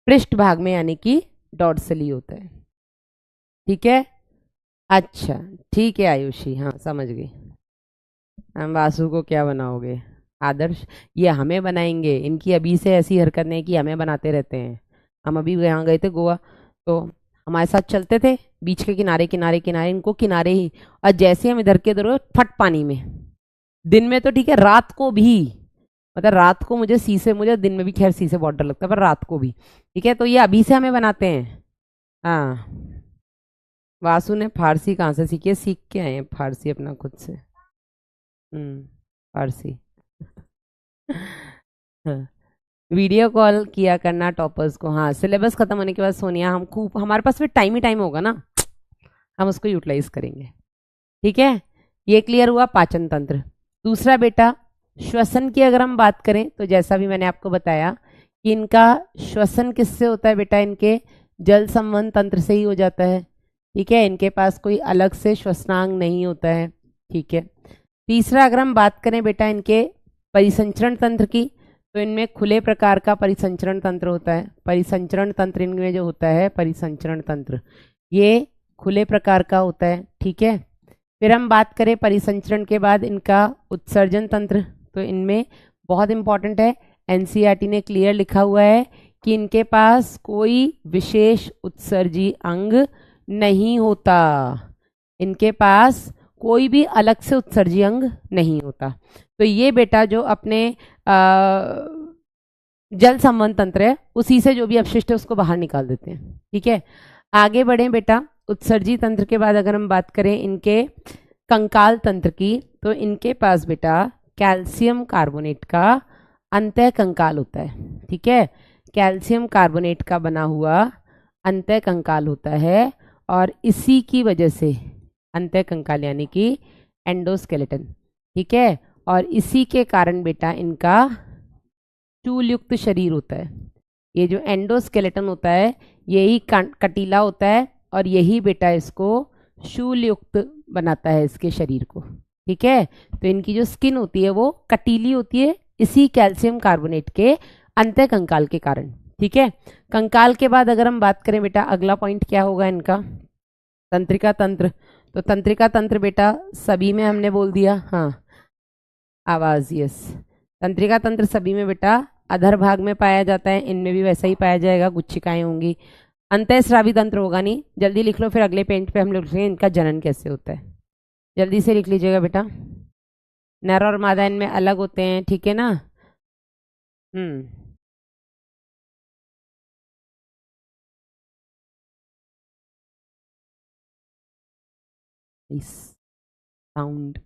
पृष्ठ भाग में यानी कि डॉर्सली होता है, ठीक है। अच्छा ठीक है आयुषी, हाँ समझ गई। हम वासु को क्या बनाओगे? आदर्श? ये हमें बनाएंगे, इनकी अभी से ऐसी हरकत नहीं कि हमें बनाते रहते हैं। हम अभी यहाँ गए थे गोवा, तो हमारे साथ चलते थे बीच के किनारे किनारे किनारे, इनको किनारे ही, और जैसे हम इधर के इधर फट पानी में। दिन में तो ठीक है, रात को भी, मतलब रात को मुझे सी से, मुझे दिन में भी खैर सी से बहुत डर लगता है, पर रात को भी, ठीक है। तो ये अभी से हमें बनाते हैं। हाँ, वासु ने फारसी कहाँ से सीखी है? सीख के आए हैं फारसी अपना खुद से। फारसी। हाँ, वीडियो कॉल किया करना टॉपर्स को। हाँ, सिलेबस खत्म होने के बाद सोनिया, हम खूब, हमारे पास फिर टाइम ही टाइम होगा ना, हम उसको यूटिलाइज करेंगे, ठीक है। ये क्लियर हुआ पाचन तंत्र। दूसरा बेटा श्वसन की अगर हम बात करें, तो जैसा भी मैंने आपको बताया कि इनका श्वसन किससे होता है बेटा, इनके जल संवहन तंत्र से ही हो जाता है, ठीक है। इनके पास कोई अलग से श्वसनांग नहीं होता है, ठीक है। तीसरा अगर हम बात करें बेटा इनके परिसंचरण तंत्र की, तो इनमें खुले प्रकार का परिसंचरण तंत्र होता है। परिसंचरण तंत्र इनमें जो होता है, परिसंचरण तंत्र ये खुले प्रकार का होता है, ठीक है। फिर हम बात करें परिसंचरण के बाद इनका उत्सर्जन तंत्र, तो इनमें बहुत इंपॉर्टेंट है, एनसीईआरटी ने क्लियर लिखा हुआ है कि इनके पास कोई विशेष उत्सर्जी अंग नहीं होता, इनके पास कोई भी अलग से उत्सर्जी अंग नहीं होता। तो ये बेटा जो अपने जल संवहन तंत्र है उसी से जो भी अपशिष्ट है उसको बाहर निकाल देते हैं, ठीक है। आगे बढ़े बेटा, उत्सर्जी तंत्र के बाद अगर हम बात करें इनके कंकाल तंत्र की, तो इनके पास बेटा कैल्शियम कार्बोनेट का अंतः कंकाल होता है, ठीक है। कैल्शियम कार्बोनेट का बना हुआ अंतः कंकाल होता है, और इसी की वजह से अंतः कंकाल यानी कि एंडोस्केलेटन, ठीक है। और इसी के कारण बेटा इनका चूल युक्त शरीर होता है। ये जो एंडोस्केलेटन होता है यही कटीला होता है और यही बेटा इसको शूल युक्त बनाता है इसके शरीर को, ठीक है। तो इनकी जो स्किन होती है वो कटीली होती है इसी कैल्शियम कार्बोनेट के अंतः कंकाल के कारण, ठीक है। कंकाल के बाद अगर हम बात करें बेटा अगला पॉइंट क्या होगा इनका, तंत्रिका तंत्र। तो तंत्रिका तंत्र बेटा सभी में हमने बोल दिया, हाँ आवाज, यस। तंत्रिका तंत्र सभी में बेटा अधर भाग में पाया जाता है, इनमें भी वैसा ही पाया जाएगा, गुच्छिकाएं होंगी। अंतःस्रावी तंत्र होगा नहीं, जल्दी लिख लो फिर अगले पेज पे हम लोग लिखेंगे इनका जनन कैसे होता है। जल्दी से लिख लीजिएगा बेटा, नर और मादा इनमें अलग होते हैं, ठीक है ना। Sound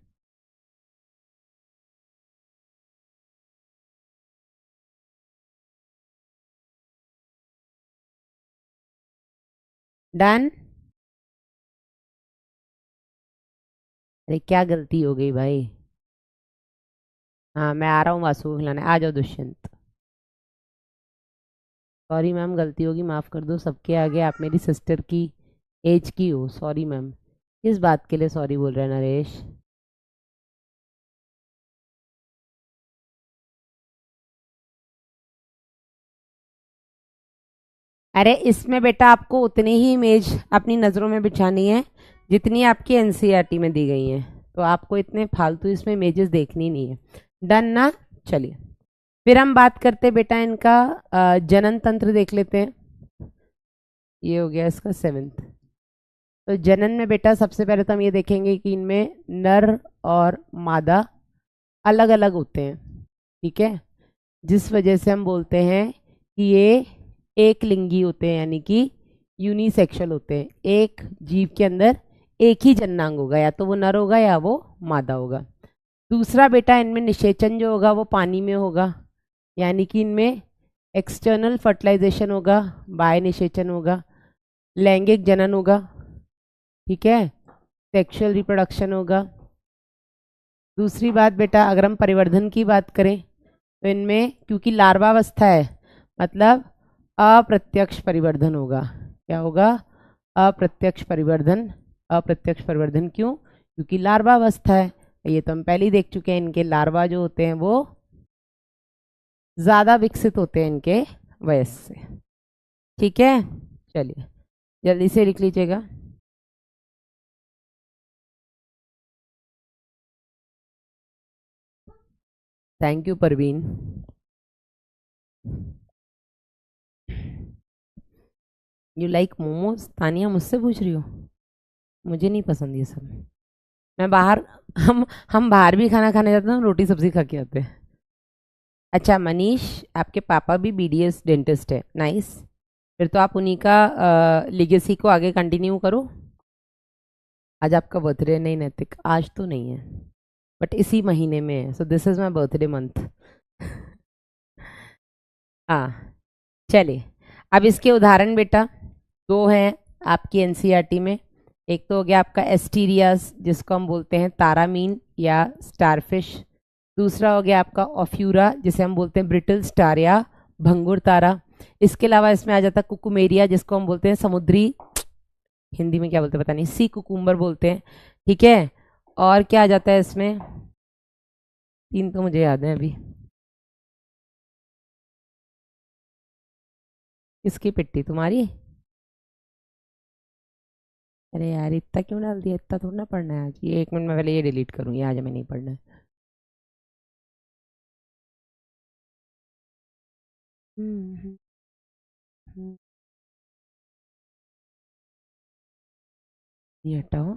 done. अरे क्या गलती हो गई भाई। हाँ मैं आ रहा हूँ वासु को खिलाने, आ जाओ दुष्यंत। सॉरी मैम, गलती होगी माफ़ कर दो, सबके आगे आप मेरी सिस्टर की एज की हो, सॉरी मैम। किस बात के लिए सॉरी बोल रहे हैं नरेश। अरे इसमें बेटा आपको उतनी ही इमेज अपनी नज़रों में बिछानी है जितनी आपकी एनसीईआरटी में दी गई है, तो आपको इतने फालतू इसमें इमेजेस देखनी नहीं है, डन ना। चलिए फिर हम बात करते हैं बेटा इनका जनन तंत्र देख लेते हैं। ये हो गया इसका 7th। तो जनन में बेटा सबसे पहले तो हम ये देखेंगे कि इनमें नर और मादा अलग अलग होते हैं, ठीक है। जिस वजह से हम बोलते हैं कि ये एक लिंगी होते हैं, यानी कि यूनिसेक्सुअल होते हैं। एक जीव के अंदर एक ही जननांग होगा, या तो वो नर होगा या वो मादा होगा। दूसरा बेटा इनमें निषेचन जो होगा वो पानी में होगा, यानी कि इनमें एक्सटर्नल फर्टिलाइजेशन होगा, बाय निषेचन होगा, लैंगिक जनन होगा, ठीक है, सेक्सुअल रिप्रोडक्शन होगा। दूसरी बात बेटा अगर हम परिवर्धन की बात करें तो इनमें क्योंकि लार्वावस्था है, मतलब अप्रत्यक्ष परिवर्धन होगा। क्या होगा? अप्रत्यक्ष परिवर्धन। अप्रत्यक्ष परिवर्धन क्यों? क्योंकि लार्वावस्था है। ये तो हम पहले ही देख चुके हैं, इनके लार्वा जो होते हैं वो ज़्यादा विकसित होते हैं इनके वयस से, ठीक है। चलिए जल्दी से लिख लीजिएगा। Thank you Parveen. You like momos? Tania मुझसे पूछ रही हो? मुझे नहीं पसंद ये सब। मैं बाहर हम बाहर भी खाना खाने जाते हैं, रोटी सब्जी खा के आते हैं। अच्छा मनीष, आपके पापा भी बीडीएस डेंटिस्ट है, नाइस। फिर तो आप उन्हीं का लिगेसी को आगे कंटिन्यू करो। आज आपका बर्थडे? नहीं नैतिक, आज तो नहीं है, बट इसी महीने में है, so this is my birthday month. हाँ चलिए, अब इसके उदाहरण बेटा दो हैं आपकी एनसीईआरटी में। एक तो हो गया आपका एस्टीरियास, जिसको हम बोलते हैं तारामीन या स्टारफिश। दूसरा हो गया आपका ऑफ्यूरा, जिसे हम बोलते हैं ब्रिटल स्टार या भंगुर तारा। इसके अलावा इसमें आ जाता है कुकुमेरिया, जिसको हम बोलते हैं समुद्री, हिंदी में क्या बोलते हैं पता नहीं, सी कुकुम्बर बोलते हैं, ठीक है। और क्या आ जाता है इसमें? तीन तो मुझे याद है अभी। किसकी पिट्टी? तुम्हारी? अरे यार इतना क्यों डाल दिया, इतना थोड़ा ना पढ़ना है आज। ये 1 मिनट में पहले ये डिलीट करूँ, ये आज हमें नहीं पढ़ना है। हम्म, हम्म, हम्म, ये हटाओ।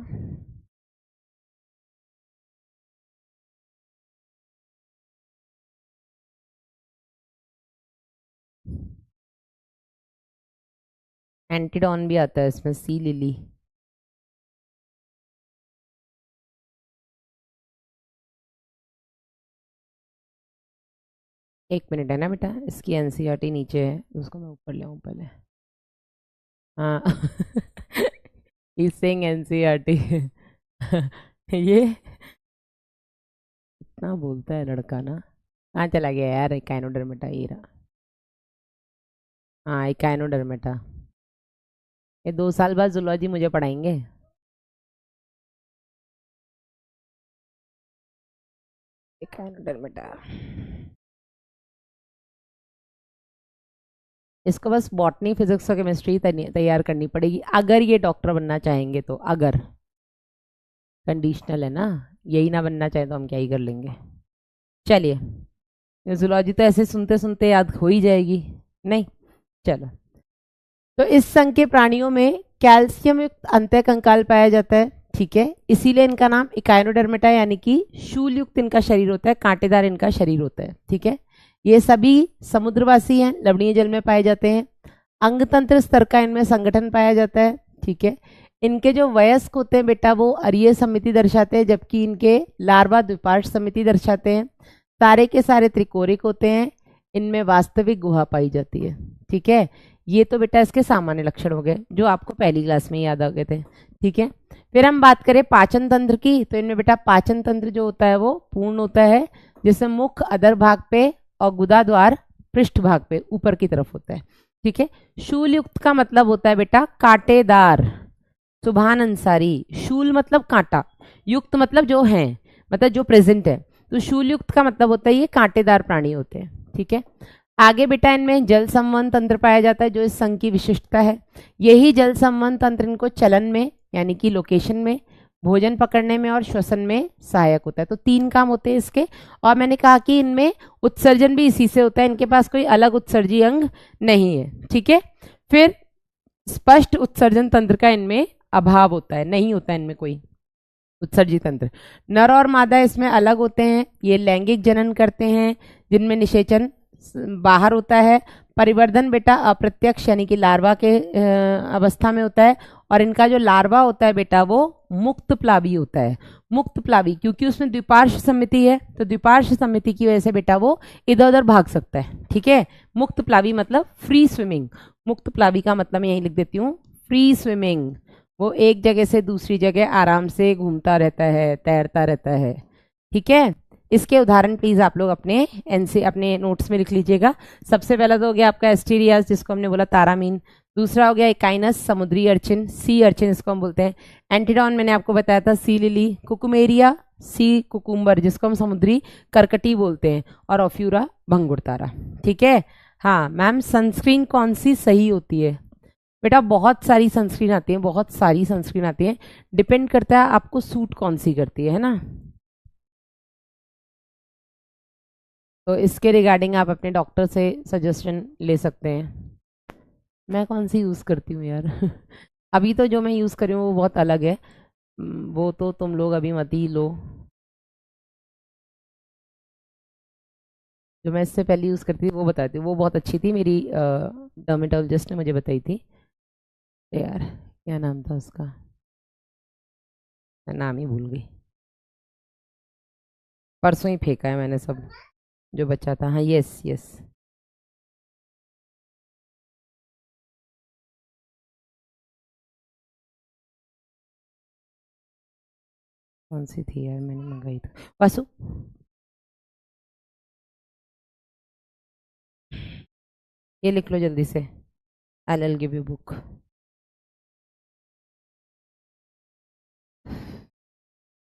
एंटीडॉन भी आता है इसमें, सी लिली। 1 मिनट है ना बेटा, इसकी एनसीईआरटी नीचे है, उसको मैं ऊपर ले आऊँ पहले। हाँ इज सेइंग एनसीईआरटी ये कितना बोलता है लड़का ना। कहाँ चला गया यार इकाइनोडर्मेटा, ये रहा। हाँ इकाइनोडर्मेटा। ये 2 साल बाद जूलॉजी मुझे पढ़ाएंगे। इकाइनोडर्मेटा, इसको बस बॉटनी फिजिक्स और केमिस्ट्री तैयार करनी पड़ेगी अगर ये डॉक्टर बनना चाहेंगे तो। अगर कंडीशनल है ना, यही ना बनना चाहे तो हम क्या ही कर लेंगे। चलिए, जूलॉजी तो ऐसे सुनते सुनते याद हो ही जाएगी। नहीं, चलो। तो इस संघ के प्राणियों में कैल्शियम युक्त अंतः कंकाल पाया जाता है, ठीक है। इसीलिए इनका नाम इकाइनोडर्मेटा यानी कि शूल युक्त इनका शरीर होता है, कांटेदार इनका शरीर होता है, ठीक है। ये सभी समुद्रवासी हैं, लवणीय जल में पाए जाते हैं। अंग तंत्र स्तर का इनमें संगठन पाया जाता है, ठीक है। इनके जो वयस्क होते हैं बेटा वो अरीय समिति दर्शाते हैं, जबकि इनके लार्वा द्विपार्श्व समिति दर्शाते हैं। सारे के सारे त्रिकोरिक होते हैं, इनमें वास्तविक गुहा पाई जाती है, ठीक है। ये तो बेटा इसके सामान्य लक्षण हो गए जो आपको पहली क्लास में याद आ गए थे, ठीक है। फिर हम बात करें पाचन तंत्र की, तो इनमें बेटा पाचन तंत्र जो होता है वो पूर्ण होता है, जिसमें मुख अधर भाग पे और गुदा द्वार पृष्ठ भाग पे ऊपर की तरफ होता है, ठीक है। शूल युक्त का मतलब होता है बेटा कांटेदार। सुभान अंसारी, शूल मतलब कांटा, युक्त मतलब जो है, मतलब जो प्रेजेंट है। तो शूल युक्त का मतलब होता है ये कांटेदार प्राणी होते हैं, ठीक है। आगे बेटा इनमें जल संवहन तंत्र पाया जाता है जो इस संघ की विशिष्टता है। यही जल संवहन तंत्र इनको चलन में यानी कि लोकेशन में, भोजन पकड़ने में और श्वसन में सहायक होता है। तो 3 काम होते हैं इसके। और मैंने कहा कि इनमें उत्सर्जन भी इसी से होता है, इनके पास कोई अलग उत्सर्जी अंग नहीं है, ठीक है। फिर स्पष्ट उत्सर्जन तंत्र का इनमें अभाव होता है, नहीं होता है इनमें कोई उत्सर्जी तंत्र। नर और मादा इसमें अलग होते हैं, ये लैंगिक जनन करते हैं जिनमें निषेचन बाहर होता है। परिवर्धन बेटा अप्रत्यक्ष यानी कि लार्वा के अवस्था में होता है, और इनका जो लार्वा होता है बेटा वो मुक्त प्लावी होता है। मुक्त प्लावी क्योंकि उसमें द्विपार्श्व समिति है, तो द्विपार्श्व समिति की वजह से बेटा वो इधर उधर भाग सकता है, ठीक है। मुक्त प्लावी मतलब फ्री स्विमिंग। मुक्त प्लावी का मतलब मैं यही लिख देती हूँ, फ्री स्विमिंग। वो एक जगह से दूसरी जगह आराम से घूमता रहता है, तैरता रहता है, ठीक है। इसके उदाहरण प्लीज आप लोग अपने नोट्स में लिख लीजिएगा। सबसे पहला तो हो गया आपका एस्टीरियास जिसको हमने बोला तारामीन। दूसरा हो गया इकाइनस समुद्री अर्चिन, सी अर्चिन इसको हम बोलते हैं। एंटीडॉन मैंने आपको बताया था sea lily. Cucumaria sea cucumber जिसको हम समुद्री करकटी बोलते हैं। और ऑफ्यूरा भंगुर तारा, ठीक है। हाँ मैम, सनस्क्रीन कौन सी सही होती है? बेटा बहुत सारी सनस्क्रीन आती है, बहुत सारी सनस्क्रीन आती है, डिपेंड करता है आपको सूट कौन सी करती है ना। तो इसके रिगार्डिंग आप अपने डॉक्टर से सजेशन ले सकते हैं। मैं कौन सी यूज़ करती हूँ यार अभी तो जो मैं यूज़ कर रही हूँ वो बहुत अलग है, वो तो तुम लोग अभी मत ही लो। जो मैं इससे पहले यूज़ करती थी वो बताती हूँ, वो बहुत अच्छी थी, मेरी डर्मेटोलॉजिस्ट ने मुझे बताई थी। यार क्या नाम था उसका, मैं नाम ही भूल गई। परसों ही फेंका है मैंने सब जो बचा था। हाँ यस यस, कौन सी थी यार, मैंने मंगाई थी। वासु, ये लिख लो जल्दी से, I will give you book.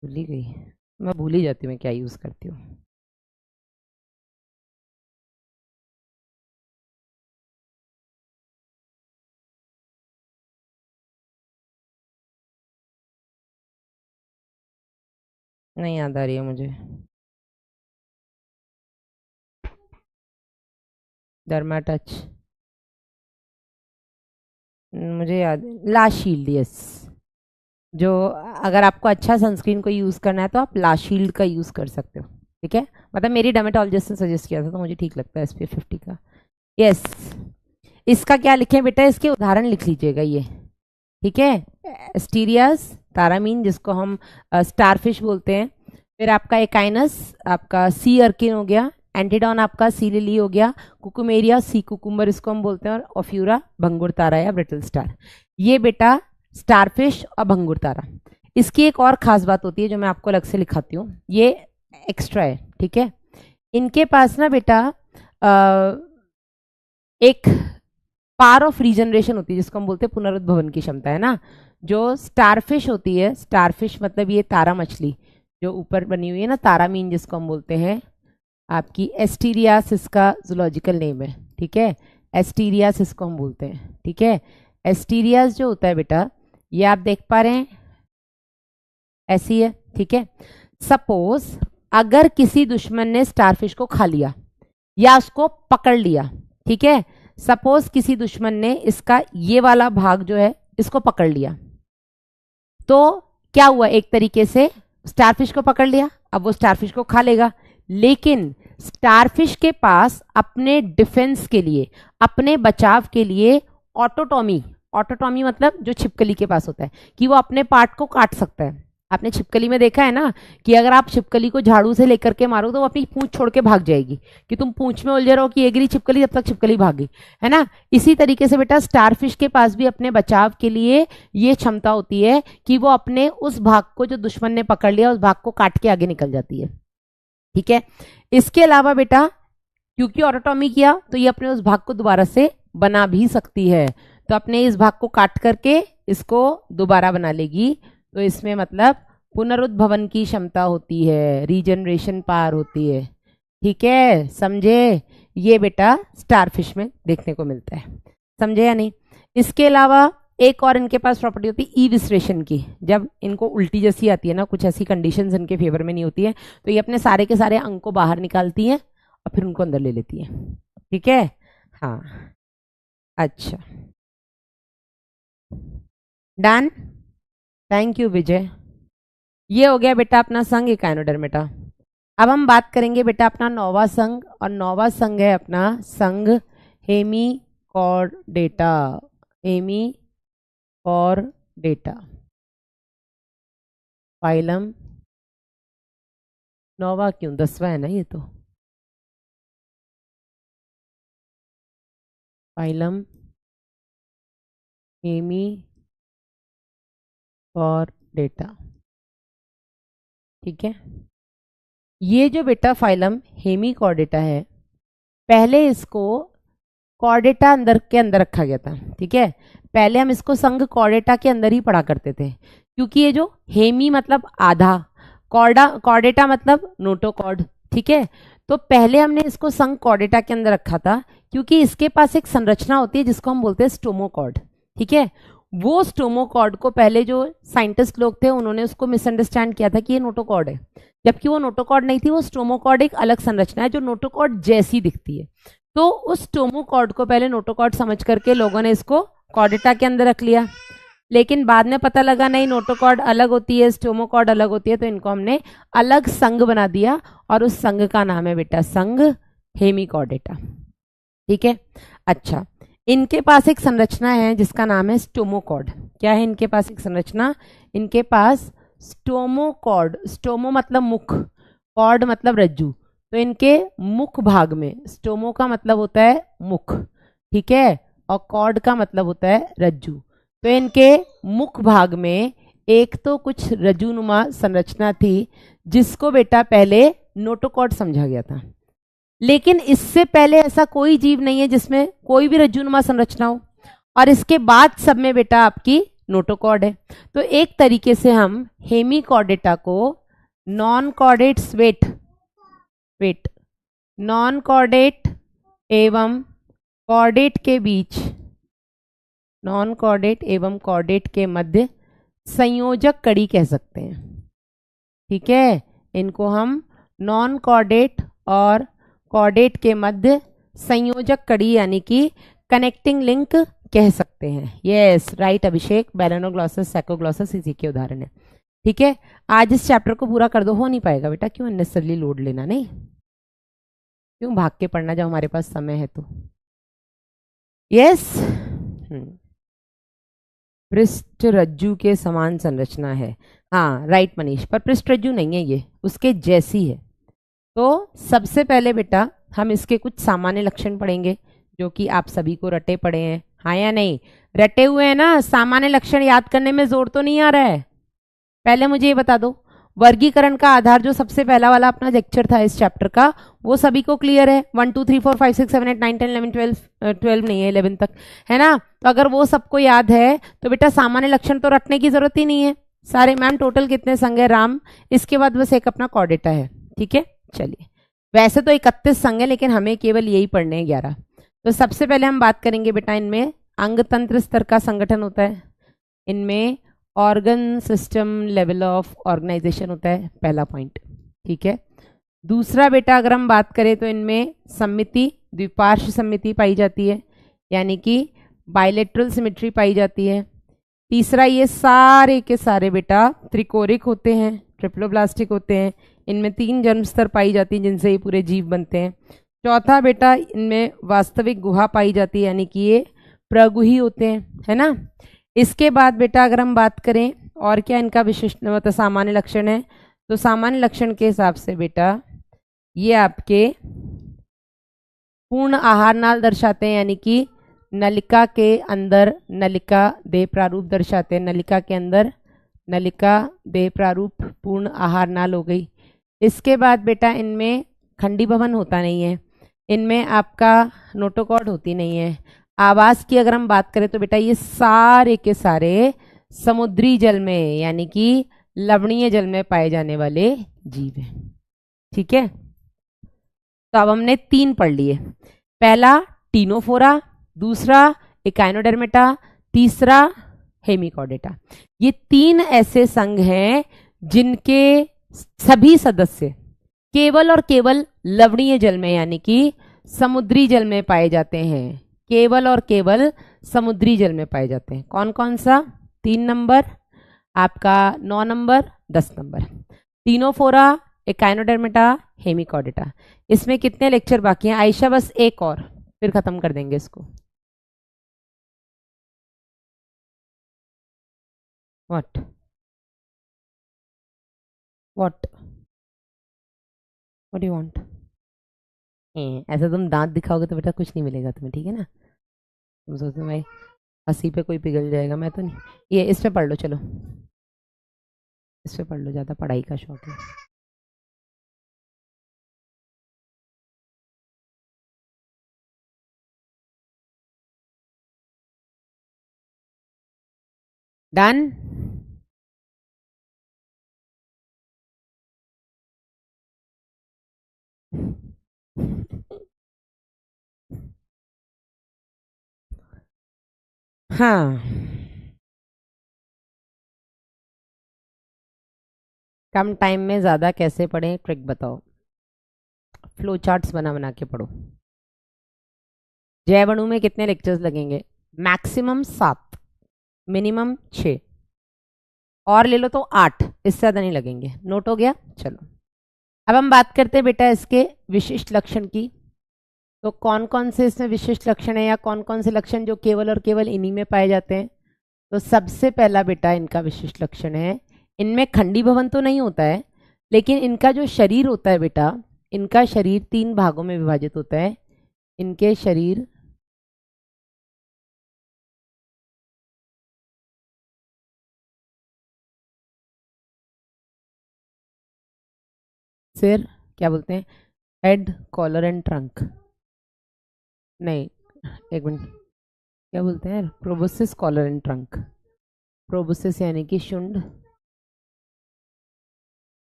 भूल ही गई, मैं भूल ही जाती हूँ मैं क्या यूज़ करती हूँ। नहीं याद आ रही है मुझे। डर्मा टच, मुझे याद, ला शील्ड, यस। जो अगर आपको अच्छा सनस्क्रीन को यूज़ करना है तो आप ला शील्ड का यूज़ कर सकते हो, ठीक है। मतलब मेरी डर्मेटोलॉजिस्ट ने सजेस्ट किया था तो मुझे ठीक लगता है SPF 50 का। यस, इसका क्या लिखें बेटा, इसके उदाहरण लिख लीजिएगा ये, ठीक है। एस्टीरियास, तारामीन जिसको हम स्टारफिश बोलते हैं। फिर आपका एकाइनस आपका सी अर्किन हो गया। एंटीडॉन आपका सी लिली हो गया। कुकुमेरिया सी कुकुम्बर इसको हम बोलते हैं। और ऑफ्यूरा भंगुर तारा या ब्रिटल स्टार, ये बेटा स्टारफिश और भंगुर तारा। इसकी एक और खास बात होती है जो मैं आपको अलग से लिखाती हूँ, ये एक्स्ट्रा है, ठीक है। इनके पास ना बेटा एक पावर ऑफ रीजनरेशन होती है जिसको हम बोलते हैं पुनरुद्भवन की क्षमता, है ना। जो स्टारफिश होती है, स्टारफिश मतलब ये तारा मछली जो ऊपर बनी हुई है ना, तारा मीन जिसको हम बोलते हैं, आपकी एस्टीरियास इसका जूलॉजिकल नेम है, ठीक है। एस्टीरियास इसको हम बोलते हैं, ठीक है। एस्टीरियास जो होता है बेटा, ये आप देख पा रहे हैं, ऐसी है, ठीक है। सपोज अगर किसी दुश्मन ने स्टारफिश को खा लिया या उसको पकड़ लिया, ठीक है। सपोज किसी दुश्मन ने इसका ये वाला भाग जो है इसको पकड़ लिया, तो क्या हुआ, एक तरीके से स्टारफिश को पकड़ लिया, अब वो स्टारफिश को खा लेगा। लेकिन स्टारफिश के पास अपने डिफेंस के लिए, अपने बचाव के लिए ऑटोटॉमी, ऑटोटॉमी मतलब जो छिपकली के पास होता है कि वो अपने पार्ट को काट सकता है। आपने छिपकली में देखा है ना कि अगर आप छिपकली को झाड़ू से लेकर के मारो तो वो अपनी पूंछ छोड़ के भाग जाएगी, कि तुम पूंछ में उलझे रहो कि ये गिरी छिपकली, जब तक छिपकली भागी, है ना। इसी तरीके से बेटा स्टारफिश के पास भी अपने बचाव के लिए ये क्षमता होती है कि वो अपने उस भाग को जो दुश्मन ने पकड़ लिया उस भाग को काट के आगे निकल जाती है, ठीक है। इसके अलावा बेटा क्योंकि ऑटोटॉमी किया तो ये अपने उस भाग को दोबारा से बना भी सकती है, तो अपने इस भाग को काट करके इसको दोबारा बना लेगी। तो इसमें मतलब पुनरुद्भवन की क्षमता होती है, रीजनरेशन पावर होती है, ठीक है, समझे। ये बेटा स्टारफिश में देखने को मिलता है, समझे या नहीं। इसके अलावा एक और इनके पास प्रॉपर्टी होती है ईविस्ट्रेशन की। जब इनको उल्टी जैसी आती है ना, कुछ ऐसी कंडीशंस इनके फेवर में नहीं होती है, तो ये अपने सारे के सारे अंग को बाहर निकालती हैं और फिर उनको अंदर ले लेती है, ठीक है। हाँ, अच्छा, डन, थैंक यू विजय। ये हो गया बेटा अपना संघ एकाइनोडर्मेटा। अब हम बात करेंगे बेटा अपना नौवा संघ, और नौवा संघ है अपना संघ हेमिकॉर्डेटा, हेमिकॉर्डेटा, फाइलम नौवा क्यों, 10वां है ना ये तो, फाइलम हेमिकॉर्डेटा, ठीक है। ये जो बेटा फाइलम हेमिकॉर्डेटा है, पहले इसको कॉर्डेटा अंदर के अंदर रखा गया था, ठीक है। पहले हम इसको संघ कॉर्डेटा के अंदर ही पढ़ा करते थे, क्योंकि ये जो हेमी मतलब आधा, कॉर्डेटा मतलब नोटोकॉर्ड, ठीक है। तो पहले हमने इसको संघ कॉर्डेटा के अंदर रखा था क्योंकि इसके पास एक संरचना होती है जिसको हम बोलते हैं स्टोमोकॉर्ड, ठीक है। वो स्टोमोकॉर्ड को पहले जो साइंटिस्ट लोग थे उन्होंने उसको मिसअंडरस्टैंड किया था कि ये नोटोकॉर्ड है, जबकि वो नोटोकॉर्ड नहीं थी, वो स्टोमोकॉर्ड एक अलग संरचना है जो नोटोकॉर्ड जैसी दिखती है। तो उस स्टोमोकॉर्ड को पहले नोटोकॉर्ड समझ करके लोगों ने इसको कॉर्डेटा के अंदर रख लिया, लेकिन बाद में पता लगा नहीं, नोटोकॉर्ड अलग होती है, स्टोमोकॉर्ड अलग होती है, तो इनको हमने अलग संघ बना दिया और उस संघ का नाम है बेटा संघ हेमिकॉर्डेटा, ठीक है। अच्छा, इनके पास एक संरचना है जिसका नाम है स्टोमोकॉर्ड। क्या है इनके पास एक संरचना, इनके पास स्टोमोकॉर्ड, स्टोमो मतलब मुख, कॉर्ड मतलब रज्जु, तो इनके मुख भाग में, स्टोमो का मतलब होता है मुख, ठीक है, और कॉर्ड का मतलब होता है रज्जु, तो इनके मुख भाग में एक तो कुछ रज्जुनुमा संरचना थी जिसको बेटा पहले नोटोकॉर्ड समझा गया था। लेकिन इससे पहले ऐसा कोई जीव नहीं है जिसमें कोई भी रज्जुनुमा संरचना हो, और इसके बाद सब में बेटा आपकी नोटोकॉर्ड है। तो एक तरीके से हम हेमिकॉर्डेटा को non chordate wait non chordate एवं कॉर्डेट के बीच, नॉन कॉर्डेट एवं कॉर्डेट के मध्य संयोजक कड़ी कह सकते हैं, ठीक है। इनको हम नॉन कॉर्डेट और कॉर्डेट के मध्य संयोजक कड़ी यानी कि कनेक्टिंग लिंक कह सकते हैं। यस राइट अभिषेक, बैलेनोग्लॉसस सैकोग्लॉसस इसी के उदाहरण है, ठीक है। आज इस चैप्टर को पूरा कर दो, हो नहीं पाएगा बेटा, क्यों अननेसेसरली लोड लेना, नहीं क्यों भाग के पढ़ना जब हमारे पास समय है तो। यस, पृष्ठ रज्जु के समान संरचना है, हाँ राइट मनीष, पर पृष्ठ रज्जु नहीं है, ये उसके जैसी है। तो सबसे पहले बेटा हम इसके कुछ सामान्य लक्षण पढ़ेंगे जो कि आप सभी को रटे पड़े हैं, हाँ या नहीं, रटे हुए हैं ना। सामान्य लक्षण याद करने में जोर तो नहीं आ रहा है, पहले मुझे ये बता दो, वर्गीकरण का आधार जो सबसे पहला वाला अपना लेक्चर था इस चैप्टर का, वो सभी को क्लियर है। 1 2 3 4 5 6 7 8 9 10 11 12 12 नहीं है 11 तक, है ना। तो अगर वो सबको याद है तो बेटा सामान्य लक्षण तो रटने की जरूरत ही नहीं है सारे। मैम टोटल कितने संघ है राम, इसके बाद बस एक अपना कॉर्डेटा है, ठीक है। चलिए, वैसे तो 31 संघ है लेकिन हमें केवल यही पढ़ने हैं 11। तो सबसे पहले हम बात करेंगे बेटा, इनमें अंग तंत्र स्तर का संगठन होता है, इनमें organ system level of organisation होता है, पहला पॉइंट, ठीक है। दूसरा बेटा अगर हम बात करें तो इनमें समिति, द्विपार्श्व समिति पाई जाती है, यानी कि बायलेटरल सिमेट्री पाई जाती है। तीसरा, ये सारे के सारे बेटा त्रिकोरिक होते हैं, ट्रिप्लोब्लास्टिक होते हैं, इनमें 3 जन्म स्तर पाई जाती है जिनसे ये पूरे जीव बनते हैं। चौथा बेटा, इनमें वास्तविक गुहा पाई जाती है, यानी कि ये प्रगुही होते हैं, है ना। इसके बाद बेटा अगर हम बात करें और क्या इनका विशिष्ट मतलब सामान्य लक्षण है, तो सामान्य लक्षण के हिसाब से बेटा ये आपके पूर्ण आहार नाल दर्शाते हैं, यानी कि नलिका के अंदर नलिका देह प्रारूप दर्शाते हैं, नलिका के अंदर नलिका देह प्रारूप पूर्ण आहार नाल हो गई। इसके बाद बेटा इनमें खंडी भवन होता नहीं है, इनमें आपका नोटोकॉर्ड होती नहीं है। आवास की अगर हम बात करें तो बेटा ये सारे के सारे समुद्री जल में यानी कि लवणीय जल में पाए जाने वाले जीव हैं, ठीक है। तो अब हमने 3 पढ़ लिए, पहला टीनोफोरा, दूसरा एकाइनोडर्मेटा, तीसरा हेमिकॉर्डेटा। ये 3 ऐसे संघ हैं जिनके सभी सदस्य केवल और केवल लवणीय जल में यानी कि समुद्री जल में पाए जाते हैं, केवल और केवल समुद्री जल में पाए जाते हैं। कौन कौन सा? 3 नंबर, आपका 9 number, 10 number. Ctenophora, echinodermata, Hemichordata. इसमें कितने लेक्चर बाकी हैं आयशा? बस एक और, फिर खत्म कर देंगे इसको। What what what you want? ऐसा तुम दांत दिखाओगे तो बेटा कुछ नहीं मिलेगा तुम्हें, ठीक है ना। तुम सोचते भाई हंसी पे कोई पिघल जाएगा, मैं तो नहीं। ये इस पे पढ़ लो, चलो इस पे पढ़ लो, ज़्यादा पढ़ाई का शौक है। डन। हाँ, कम टाइम में ज़्यादा कैसे पढ़ें, ट्रिक बताओ। फ्लो चार्ट्स बना बना के पढ़ो। जैवणु में कितने लेक्चर्स लगेंगे? मैक्सिमम 7, मिनिमम 6, और ले लो तो 8, इससे ज़्यादा नहीं लगेंगे। नोट हो गया? चलो अब हम बात करते हैं बेटा इसके विशिष्ट लक्षण की। तो कौन कौन से इसमें विशिष्ट लक्षण है या कौन कौन से लक्षण जो केवल और केवल इन्हीं में पाए जाते हैं? तो सबसे पहला बेटा इनका विशिष्ट लक्षण है, इनमें खंडी भवन तो नहीं होता है, लेकिन इनका जो शरीर होता है बेटा, इनका शरीर 3 भागों में विभाजित होता है। इनके शरीर सिर, क्या बोलते हैं, हेड, कॉलर एंड ट्रंक, नहीं एक मिनट, क्या बोलते हैं, proboscis, collar and trunk. Proboscis यानी कि शुंड,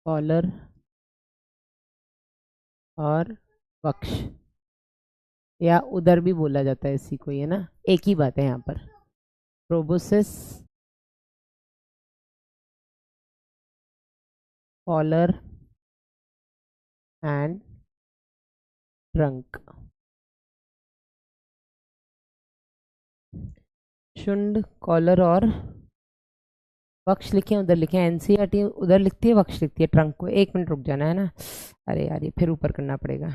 कॉलर और वक्ष, या उदर भी बोला जाता है इसी को, ये ना एक ही बात है यहाँ पर। Proboscis, collar and trunk. शुंड, कॉलर और वक्ष लिखे हैं, उधर लिखे हैं, एनसीईआरटी उधर लिखती है, वक्ष लिखती है, ट्रंक को। एक मिनट रुक जाना है ना, अरे यार ये फिर ऊपर करना पड़ेगा।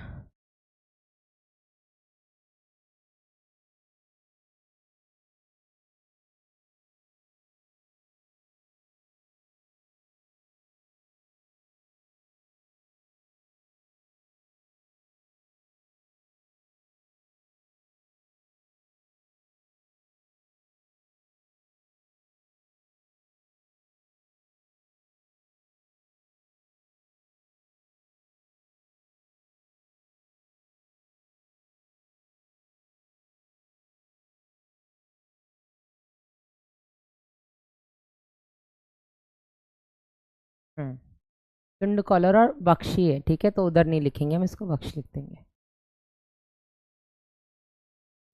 शुंड कॉलर और बख्शी है, ठीक है, तो उधर नहीं लिखेंगे, हम इसको बख्श लिख देंगे।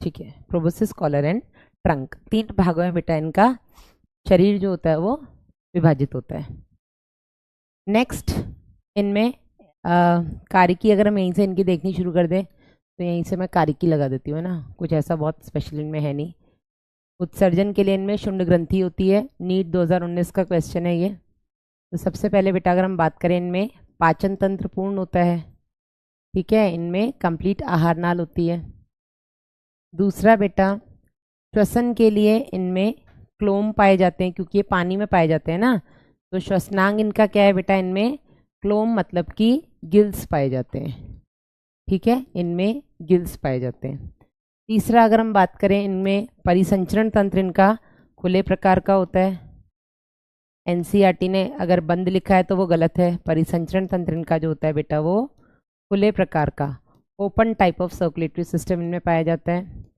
ठीक है, प्रोबोसिस, कॉलर एंड ट्रंक, 3 भागों में बेटा इनका शरीर जो होता है वो विभाजित होता है। नेक्स्ट, इनमें कारिकी अगर हम यहीं से इनकी देखनी शुरू कर दें तो यहीं से मैं कारिकी लगा देती हूँ, है ना, कुछ ऐसा बहुत स्पेशल इनमें है नहीं। उत्सर्जन के लिए इनमें शुंड ग्रंथि होती है, नीट 2019 का क्वेश्चन है ये। तो सबसे पहले बेटा अगर हम बात करें, इनमें पाचन तंत्र पूर्ण होता है, ठीक है, इनमें कंप्लीट आहार नाल होती है। दूसरा बेटा, श्वसन के लिए इनमें क्लोम पाए जाते हैं, क्योंकि ये पानी में पाए जाते हैं ना, तो श्वसनांग इनका क्या है बेटा, इनमें क्लोम मतलब कि गिल्स पाए जाते हैं, ठीक है, इनमें गिल्स पाए जाते हैं। तीसरा अगर हम बात करें, इनमें परिसंचरण तंत्र इनका खुले प्रकार का होता है। एनसीईआरटी ने अगर बंद लिखा है तो वो गलत है, परिसंचरण तंत्र इनका जो होता है बेटा वो खुले प्रकार का, open type of circulatory system इनमें पाया जाता है।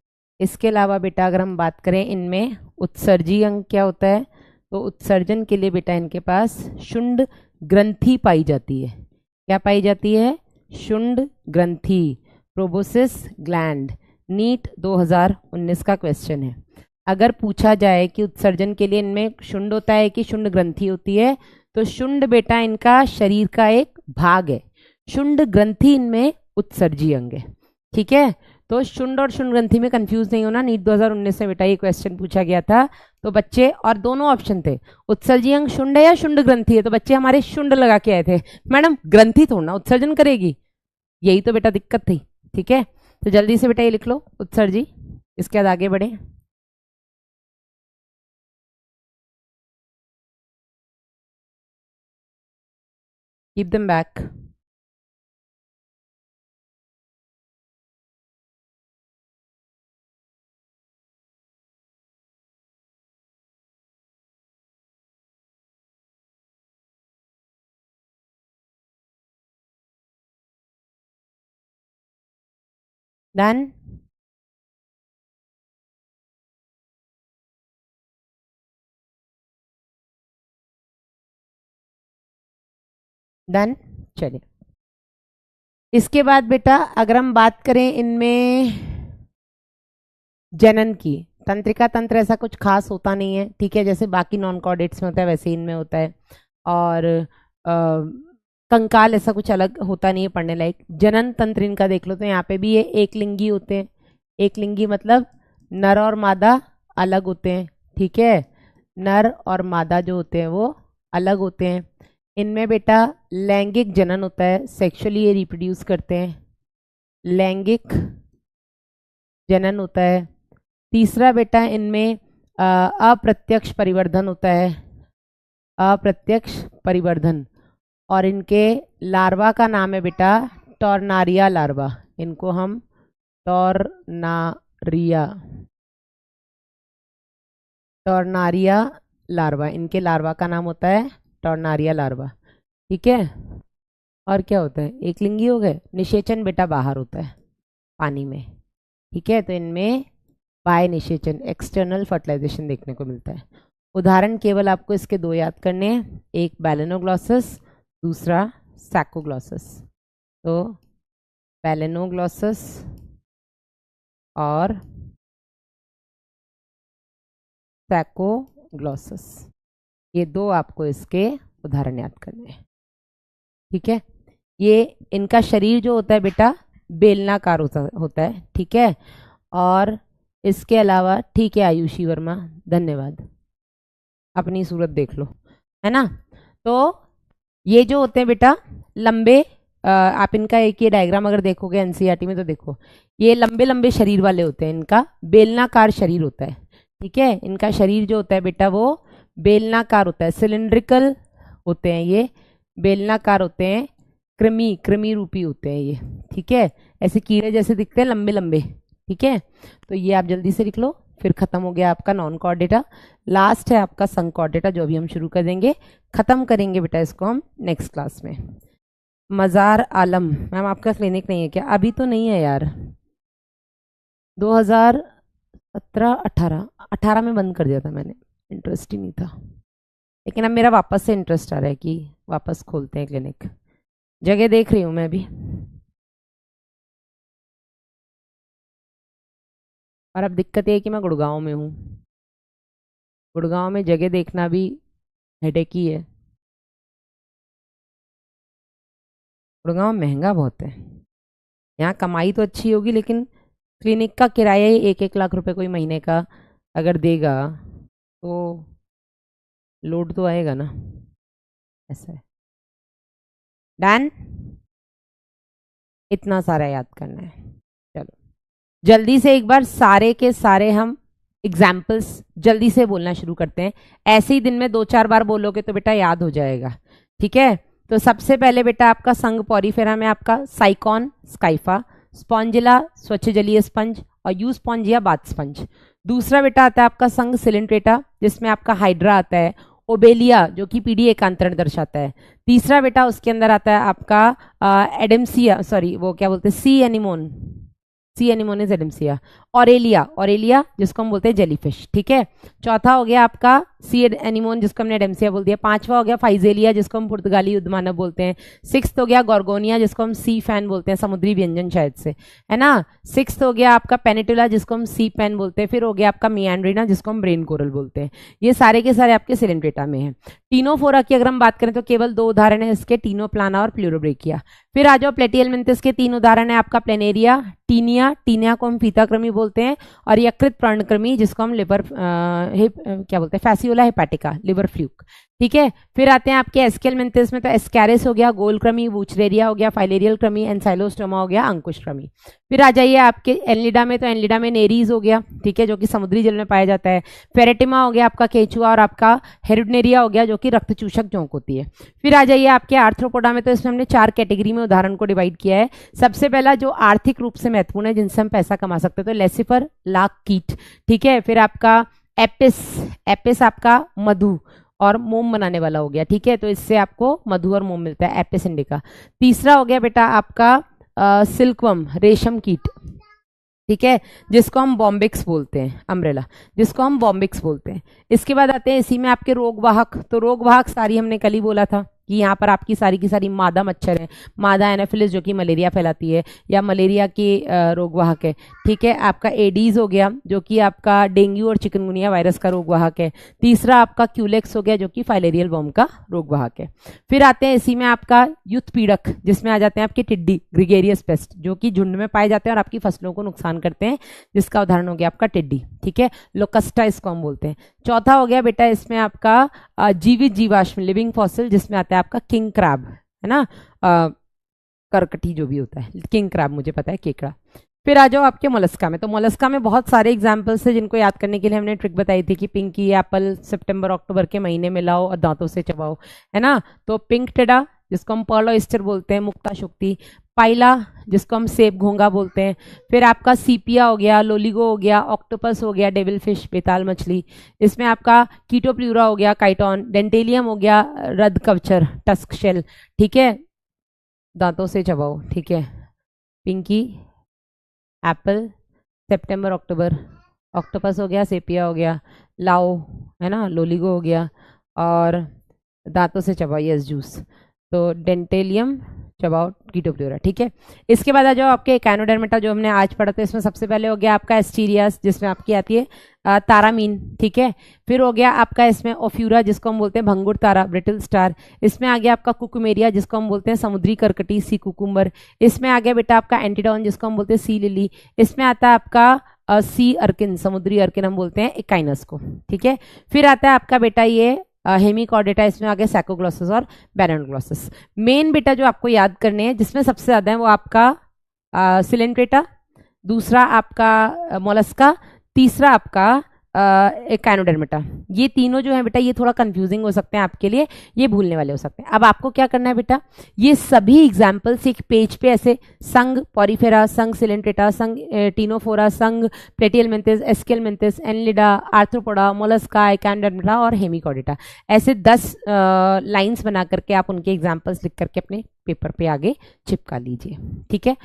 इसके अलावा बेटा अगर हम बात करें, इनमें उत्सर्जी अंग क्या होता है, तो उत्सर्जन के लिए बेटा इनके पास शुंड ग्रंथि पाई जाती है। क्या पाई जाती है? शुंड ग्रंथि, प्रोबोसिस ग्लैंड। नीट 2019 का क्वेश्चन है। अगर पूछा जाए कि उत्सर्जन के लिए इनमें शुंड होता है कि शुंड ग्रंथि होती है, तो शुंड बेटा इनका शरीर का एक भाग है, शुंड ग्रंथि इनमें उत्सर्जी अंग है, ठीक है। तो शुंड और शुंड ग्रंथि में कंफ्यूज नहीं होना, नीट 2019 में बेटा ये क्वेश्चन पूछा गया था। तो बच्चे, और दोनों ऑप्शन थे, उत्सर्जी अंग शुंड है या शुंड ग्रंथि है, तो बच्चे हमारे शुंड लगा के आए थे, मैडम ग्रंथि थोड़ा उत्सर्जन करेगी, यही तो बेटा दिक्कत थी, ठीक है। तो जल्दी से बेटा ये लिख लो उत्सर्जी, इसके बाद आगे बढ़े। Keep them back. Done. Done, चलिए। इसके बाद बेटा अगर हम बात करें इनमें जनन की, तंत्रिका तंत्र ऐसा कुछ खास होता नहीं है, ठीक है, जैसे बाकी नॉन कॉर्डेट्स में होता है वैसे ही इनमें होता है। और कंकाल ऐसा कुछ अलग होता नहीं है पढ़ने लायक। जनन तंत्र इनका देख लो, तो यहाँ पे भी ये एक लिंगी होते हैं। एक लिंगी मतलब नर और मादा अलग होते हैं, ठीक है, नर और मादा जो होते हैं वो अलग होते हैं। इनमें बेटा लैंगिक जनन होता है, सेक्सुअली ये रिप्रोड्यूस करते हैं, लैंगिक जनन होता है। तीसरा बेटा इनमें अप्रत्यक्ष परिवर्धन होता है, अप्रत्यक्ष परिवर्धन, और इनके लार्वा का नाम है बेटा टॉर्नारिया लार्वा, इनको हम टॉर्नारिया टॉर्नारिया लार्वा, इनके लार्वा का नाम होता है टॉर्नारिया लार्वा, ठीक है। और क्या होता है, एक लिंगी हो गए। निषेचन बेटा बाहर होता है पानी में, ठीक है, तो इनमें बाय निषेचन, एक्सटर्नल फर्टिलाइजेशन देखने को मिलता है। उदाहरण केवल आपको इसके 2 याद करने हैं, एक बैलेनोग्लॉसस, दूसरा सैकोग्लॉसस। तो बैलेनोग्लॉसस और सैकोग्लॉसस, ये 2 आपको इसके उदाहरण याद करने हैं, ठीक है। ये इनका शरीर जो होता है बेटा बेलनाकार होता है, ठीक है। और इसके अलावा, ठीक है आयुषी वर्मा, धन्यवाद, अपनी सूरत देख लो, है ना। तो ये जो होते हैं बेटा लंबे, आप इनका एक ये डायग्राम अगर देखोगे एनसीईआरटी में तो देखो, ये लंबे लंबे शरीर वाले होते हैं, इनका बेलनाकार शरीर होता है, ठीक है। इनका शरीर जो होता है बेटा वो बेलनाकार होता है, सिलिंड्रिकल होते हैं, ये बेलनाकार होते हैं, कृमि कृमि रूपी होते हैं ये, ठीक है, ऐसे कीड़े जैसे दिखते हैं लंबे लंबे, ठीक है। तो ये आप जल्दी से लिख लो, फिर खत्म हो गया आपका नॉन कॉर्डेटा। लास्ट है आपका संग कॉर्डेटा, जो अभी हम शुरू कर देंगे, खत्म करेंगे बेटा इसको हम नेक्स्ट क्लास में। मज़ार आलम मैम, आपका क्लिनिक नहीं है क्या? अभी तो नहीं है यार, 2017 18 में बंद कर दिया था मैंने, इंटरेस्ट ही नहीं था। लेकिन अब मेरा वापस से इंटरेस्ट आ रहा है कि वापस खोलते हैं क्लिनिक। जगह देख रही हूँ मैं अभी, और अब दिक्कत ये है कि मैं गुड़गांव में हूँ। गुड़गांव में जगह देखना भी हेडेक ही है। गुड़गांव महंगा बहुत है। यहाँ कमाई तो अच्छी होगी, लेकिन क्लिनिक का किराया ही 1-1 लाख रुपए कोई महीने का अगर देगा तो लोड तो आएगा ना। ऐसा है। डन, इतना सारा याद करना है। चलो जल्दी से एक बार सारे के सारे हम एग्जाम्पल्स जल्दी से बोलना शुरू करते हैं। ऐसे ही दिन में 2-4 बार बोलोगे तो बेटा याद हो जाएगा। ठीक है, तो सबसे पहले बेटा आपका संघ पॉरीफेरा में आपका साइकॉन स्काइफा, स्पॉन्जिला स्वच्छ जलीय स्पंज और यू स्पॉन्जिया बाथ स्पंज। दूसरा बेटा आता है आपका संघ सिलिंड्रेटा, जिसमें आपका हाइड्रा आता है, ओबेलिया जो कि पीडी एकांतरण दर्शाता है। तीसरा बेटा उसके अंदर आता है आपका एडेम्सिया, सॉरी वो क्या बोलते हैं, सी एनिमोन, सी एनिमोनिस एडेम्सिया। ऑरेलिया, ऑरेलिया जिसको हम बोलते हैं जेलीफिश। ठीक है, चौथा हो गया आपका सी एनिमोन जिसको हमने एडेम्सिया बोल दिया। पांचवा हो गया फाइजेलिया जिसको हम पुर्तगाली उद्मानव बोलते हैं। सिक्स्थ हो गया गॉर्गोनिया जिसको हम सी फैन बोलते हैं, समुद्री व्यंजन शायद से, है ना। सिक्स्थ हो गया आपका पेनिटुला जिसको हम सी पेन बोलते हैं। फिर हो गया आपका मियांड्रीना जिसको हम ब्रेन कोरल बोलते हैं। ये सारे के सारे आपके सिलिंड्रेटा में है। टीनोफोरा की अगर हम बात करें तो केवल 2 उदाहरण है इसके, टीनोप्लाना और प्लूरोब्रेकिया। फिर आ जाओ प्लेटियलमेंथिस के 3 उदाहरण है आपका प्लेनेरिया, टीनिया, टीनिया को हम फीताकृमि बोलते हैं, और यकृत पर्णकृमि जिसको हम लिवर क्या बोलते हैं, फैसियोला हेपाटिका, लिवर फ्लूक। ठीक है, फिर आते हैं आपके एस्केलमेंथिस में, तो एस्कैरिस हो गया, गोलक्रमी, वूचरेरिया हो गया, फाइलेरियल क्रमी, एंसाइलोस्टोमा हो गया, अंकुश क्रमी। फिर आ जाइए आपके एनलिडा में, तो एनलिडा में नेरीज हो गया, ठीक है, जो कि समुद्री जल में पाया जाता है। फेरेटिमा हो गया आपका केचुआ, और आपका हेरुडनेरिया हो गया जो कि रक्त चूषक जोंक होती है। फिर आ जाइए आपके आर्थ्रोपोडा में, तो इसमें हमने 4 कैटेगरी में उदाहरण को डिवाइड किया है। सबसे पहला जो आर्थिक रूप से महत्वपूर्ण है, जिनसे हम पैसा कमा सकते हैं, तो लेसिफर, लाख कीट। ठीक है, फिर आपका एपिस, एपिस आपका मधु और मोम बनाने वाला हो गया। ठीक है, तो इससे आपको मधु और मोम मिलता है, एपिस इंडिका। तीसरा हो गया बेटा आपका सिल्कवर्म, रेशम कीट। ठीक है, जिसको हम बॉम्बिक्स बोलते हैं, अम्ब्रेला जिसको हम बॉम्बिक्स बोलते हैं। इसके बाद आते हैं इसी में आपके रोगवाहक, तो रोगवाहक सारी हमने कल ही बोला था कि यहाँ पर आपकी सारी की सारी मादा मच्छर है, मादा एनाफिलिस जो कि मलेरिया फैलाती है या मलेरिया की रोगवाहक है। ठीक है, आपका एडीज हो गया जो कि आपका डेंगू और चिकनगुनिया वायरस का रोगवाहक है। तीसरा आपका क्यूलेक्स हो गया जो कि फाइलेरियल वर्म का रोगवाहक है। फिर आते हैं इसी में आपका युद्ध पीड़क, जिसमें आ जाते हैं आपके टिड्डी, ग्रिगेरियस पेस्ट, जो कि झुंड में पाए जाते हैं और आपकी फसलों को नुकसान करते हैं, जिसका उदाहरण हो गया आपका टिड्डी। ठीक है, लोकस्टा इसको हम बोलते हैं। चौथा हो गया बेटा इसमें आपका जीवित जीवाश्म, लिविंग फॉसिल, जिसमें आता है आपका किंग क्रैब, है ना, करकटी जो भी होता है, किंग क्रैब मुझे पता है, केकड़ा। फिर आ जाओ आपके मोलस्का में, तो मोलस्का में बहुत सारे एग्जाम्पल्स है जिनको याद करने के लिए हमने ट्रिक बताई थी कि पिंकी एप्पल सितंबर अक्टूबर के महीने में लाओ और दांतों से चबाओ, है ना। तो पिंक टेडा जिसको हम पर्ल ऑयस्टर बोलते हैं, मुक्ता शुक्ति। पाइला जिसको हम सेब घोंगा बोलते हैं। फिर आपका सीपिया हो गया, लोलिगो हो गया, ऑक्टोपस हो गया, डेविल फिश बेताल मछली। इसमें आपका कीटोप्ल्यूरा हो गया, काइटॉन। डेंटेलियम हो गया, रद कवचर, टस्क शेल। ठीक है, दांतों से चबाओ। ठीक है, पिंकी, एप्पल, सितंबर अक्टूबर, ऑक्टोपस हो गया, सेपिया हो गया, लाओ, है ना, लोलिगो हो गया, और दांतों से चबाओ, यस जूस। तो डेंटेलियम, चबाओ, कीटोप्ल्यूरा। ठीक है, इसके बाद आ जाओ आपके एकाइनोडर्मेटा जो हमने आज पढ़ा था। इसमें सबसे पहले हो गया आपका एस्टीरियास, जिसमें आपकी आती है तारामीन। ठीक है, फिर हो गया आपका इसमें ओफ्यूरा जिसको हम बोलते हैं भंगुर तारा, ब्रिटल स्टार। इसमें आ गया आपका कुकुमेरिया जिसको हम बोलते हैं समुद्री करकटी, सी कुकुम्बर। इसमें आ गया बेटा आपका एंटीडॉन जिसको हम बोलते हैं सी लिली। इसमें आता है आपका सी अर्किन, समुद्री अर्किन हम बोलते हैं एकाइनस को। ठीक है, फिर आता है आपका बेटा ये हेमिकॉर्डेटा, इसमें आगे सैकोग्लॉसस और बैरनग्लॉसस। मेन बेटा जो आपको याद करने हैं जिसमें सबसे ज्यादा है वो आपका सिलेंट्रेटा, दूसरा आपका मोलस्का, तीसरा आपका एकाइनोडर्मेटा। ये तीनों जो है बेटा ये थोड़ा कंफ्यूजिंग हो सकते हैं आपके लिए, ये भूलने वाले हो सकते हैं। अब आपको क्या करना है बेटा, ये सभी एग्जाम्पल्स एक पेज पे ऐसे संघ पॉरीफेरा, संघ सिलेंट्रेटा, संघ टीनोफोरा, संघ platyhelminthes, aschelminthes, annelida, arthropoda, mollusca, echinodermata और हेमिकॉर्डेटा, ऐसे 10 लाइन्स बना करके आप उनके एग्जाम्पल्स लिख करके अपने पेपर पे आगे चिपका लीजिए। ठीक है,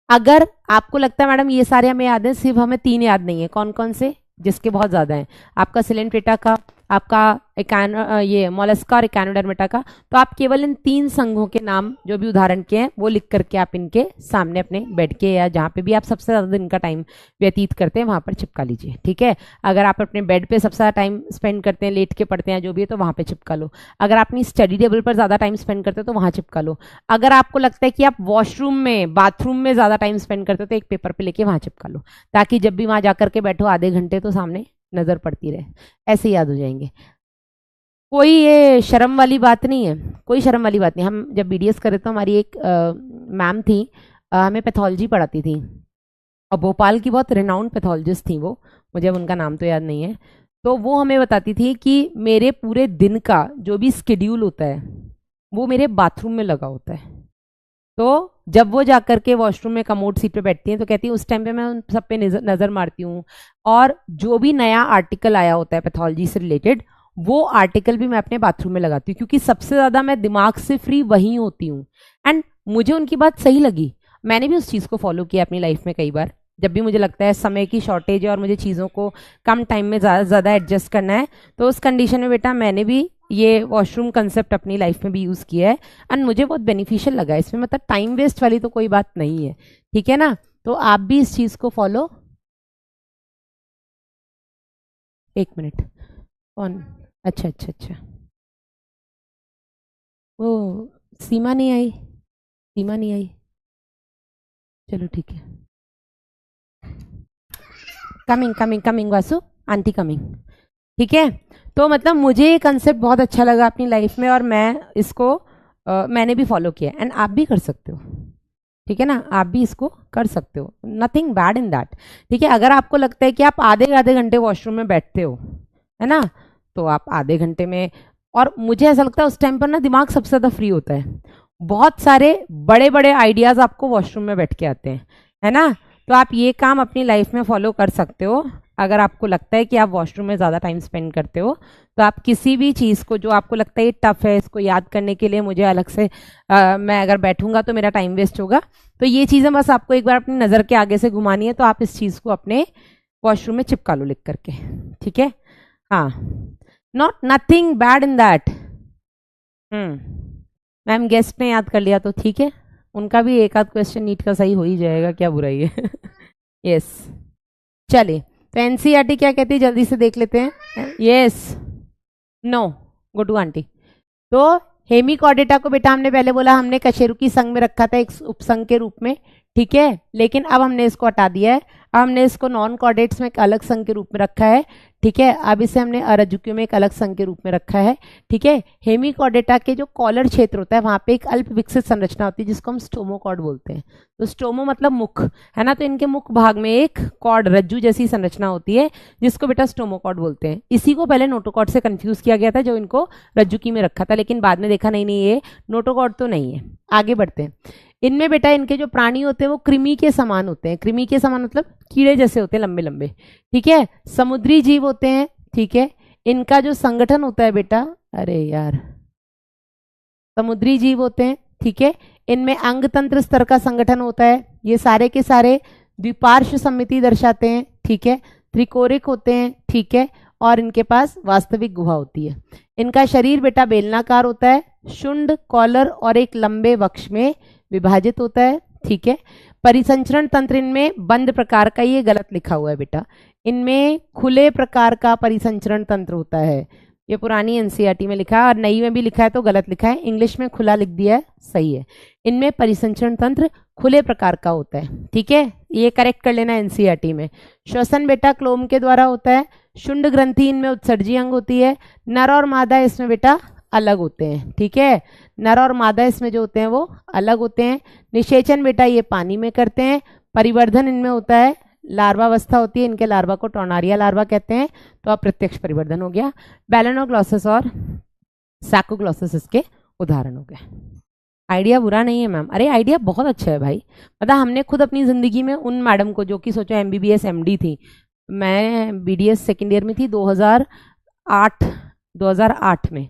अगर आपको लगता है मैडम ये सारे हमें याद है, सिर्फ हमें 3 याद नहीं है, कौन कौन से, जिसके बहुत ज्यादा हैं, आपका सिलेंट्रेटा का, आपका ये मोलस्का और इकानोडर्मेटा का, तो आप केवल इन 3 संघों के नाम जो भी उदाहरण के हैं वो लिख करके आप इनके सामने अपने बेड के या जहाँ पे भी आप सबसे ज़्यादा दिन का टाइम व्यतीत करते हैं वहाँ पर चिपका लीजिए, ठीक है। अगर आप अपने बेड पे सबसे ज़्यादा टाइम स्पेंड करते हैं, लेट के पढ़ते हैं जो भी है, तो वहाँ पे चिपका लो। अगर आप अपनी स्टडी टेबल पर ज़्यादा टाइम स्पेंड करते हो तो वहाँ चिपका लो। अगर आपको लगता है कि आप वॉशरूम में, बाथरूम में ज़्यादा टाइम स्पेंड करते हो तो एक पेपर पे लेके वहाँ चिपका लो, ताकि जब भी वहाँ जाकर के बैठो आधे घंटे तो सामने नज़र पड़ती रहे, ऐसे याद हो जाएंगे। कोई ये शर्म वाली बात नहीं है, कोई शर्म वाली बात नहीं। हम जब बीडीएस कर रहे तो हमारी एक मैम थी, हमें पैथोलॉजी पढ़ाती थी, और भोपाल की बहुत रिनाउंड पैथोलॉजिस्ट थी वो, मुझे अब उनका नाम तो याद नहीं है। तो वो हमें बताती थी कि मेरे पूरे दिन का जो भी स्केड्यूल होता है वो मेरे बाथरूम में लगा होता है। तो जब वो जाकर के वॉशरूम में कमोड सीट पे बैठती हैं तो कहती है उस टाइम पे मैं उन सब पे नज़र मारती हूँ, और जो भी नया आर्टिकल आया होता है पैथोलॉजी से रिलेटेड वो आर्टिकल भी मैं अपने बाथरूम में लगाती हूँ, क्योंकि सबसे ज़्यादा मैं दिमाग से फ्री वहीं होती हूँ। एंड मुझे उनकी बात सही लगी, मैंने भी उस चीज़ को फॉलो किया अपनी लाइफ में कई बार। जब भी मुझे लगता है समय की शॉर्टेज है और मुझे चीज़ों को कम टाइम में ज़्यादा से ज़्यादा एडजस्ट करना है, तो उस कंडीशन में बेटा मैंने भी ये वॉशरूम कंसेप्ट अपनी लाइफ में भी यूज़ किया है, एंड मुझे बहुत बेनिफिशियल लगा। इसमें मतलब टाइम वेस्ट वाली तो कोई बात नहीं है, ठीक है ना। तो आप भी इस चीज़ को फॉलो, एक मिनट, कौन, अच्छा अच्छा अच्छा, वो सीमा नहीं आई, सीमा नहीं आई, चलो ठीक है, coming coming coming Vasu, aunty coming, ठीक है। तो मतलब मुझे ये कंसेप्ट बहुत अच्छा लगा अपनी लाइफ में, और मैं इसको मैंने भी फॉलो किया, एंड आप भी कर सकते हो, ठीक है ना, आप भी इसको कर सकते हो, नथिंग बैड इन दैट, ठीक है। अगर आपको लगता है कि आप आधे आधे घंटे वॉशरूम में बैठते हो, है ना, तो आप आधे घंटे में, और मुझे ऐसा लगता है उस टाइम पर ना दिमाग सबसे ज़्यादा फ्री होता है, बहुत सारे बड़े बड़े आइडियाज़ आपको वॉशरूम में बैठ के आते हैं, है ना। तो आप ये काम अपनी लाइफ में फॉलो कर सकते हो। अगर आपको लगता है कि आप वॉशरूम में ज़्यादा टाइम स्पेंड करते हो तो आप किसी भी चीज़ को जो आपको लगता है ये टफ है, इसको याद करने के लिए मुझे अलग से मैं अगर बैठूंगा तो मेरा टाइम वेस्ट होगा, तो ये चीज़ें बस आपको एक बार अपनी नज़र के आगे से घुमानी है, तो आप इस चीज़ को अपने वॉशरूम में चिपका लो लिख करके, ठीक है। हाँ, not nothing bad in that. Ma'am guest ने याद कर लिया तो ठीक है, उनका भी एक आध क्वेश्चन नीट का सही हो ही जाएगा, क्या बुराई है। यस, चलिए, तो एनसीईआरटी क्या कहती है जल्दी से देख लेते हैं। Yes, no, go to auntie. तो हेमिकॉर्डेटा को बेटा हमने पहले बोला हमने कशेरुकी संघ में रखा था एक उपसंघ के रूप में, ठीक है, लेकिन अब हमने इसको हटा दिया है, अब हमने इसको नॉन कॉर्डेट्स में एक अलग संघ के रूप में रखा है, ठीक है। अब इसे हमने अरजुकियों में एक अलग संघ के रूप में रखा है, ठीक है। हेमिकॉर्डेटा के जो कॉलर क्षेत्र होता है वहां पे एक अल्प विकसित संरचना होती है जिसको हम स्टोमोकॉर्ड बोलते हैं। तो स्टोमो मतलब मुख, है ना, तो इनके मुख भाग में एक कॉर्ड, रज्जू जैसी संरचना होती है जिसको बेटा स्टोमोकॉर्ड बोलते हैं। इसी को पहले नोटोकॉर्ड से कंफ्यूज किया गया था जो इनको रज्जुकी में रखा था, लेकिन बाद में देखा नहीं नहीं ये नोटोकॉर्ड तो नहीं है। आगे बढ़ते हैं। इनमें बेटा इनके जो प्राणी होते हैं वो कृमि के समान होते हैं, कृमि के समान मतलब कीड़े जैसे होते हैं, लंबे लंबे, ठीक है, समुद्री जीव होते हैं, ठीक है। इनका जो संगठन होता है बेटा, अरे यार, समुद्री जीव होते हैं, ठीक है। इनमें अंग तंत्र स्तर का संगठन होता है, ये सारे के सारे द्विपार्श्व समिति दर्शाते हैं, ठीक है, त्रिकोरिक होते हैं, ठीक है, और इनके पास वास्तविक गुहा होती है। इनका शरीर बेटा बेलनाकार होता है, शुंड, कॉलर और एक लंबे वक्ष में विभाजित होता है, ठीक है। परिसंचरण तंत्र इनमें बंद प्रकार का, ये गलत लिखा हुआ है बेटा, इनमें खुले प्रकार का परिसंचरण तंत्र होता है, ये पुरानी एनसीईआरटी में लिखा है, और नई में भी लिखा है तो गलत लिखा है, इंग्लिश में खुला लिख दिया है, सही है। इनमें परिसंचरण तंत्र खुले प्रकार का होता है, ठीक है, ये करेक्ट कर लेना एनसीईआरटी में। श्वसन बेटा क्लोम के द्वारा होता है, शुंड ग्रंथि इनमें उत्सर्जी अंग होती है, नर और मादा इसमें बेटा अलग होते हैं, ठीक है, नर और मादा इसमें जो होते हैं वो अलग होते हैं। निषेचन बेटा ये पानी में करते हैं, परिवर्धन इनमें होता है, लार्वा अवस्था होती है, इनके लार्वा को टोनारिया लार्वा कहते हैं, तो अप्रत्यक्ष परिवर्धन हो गया। बैलेनोग्लॉसस और सैकोग्लॉसस इसके उदाहरण हो गए। आइडिया बुरा नहीं है मैम, अरे आइडिया बहुत अच्छा है भाई, मतलब हमने खुद अपनी जिंदगी में उन मैडम को जो कि सोचो एमबीबीएस एमडी थी, मैं बीडीएस सेकेंड ईयर में थी 2008 में,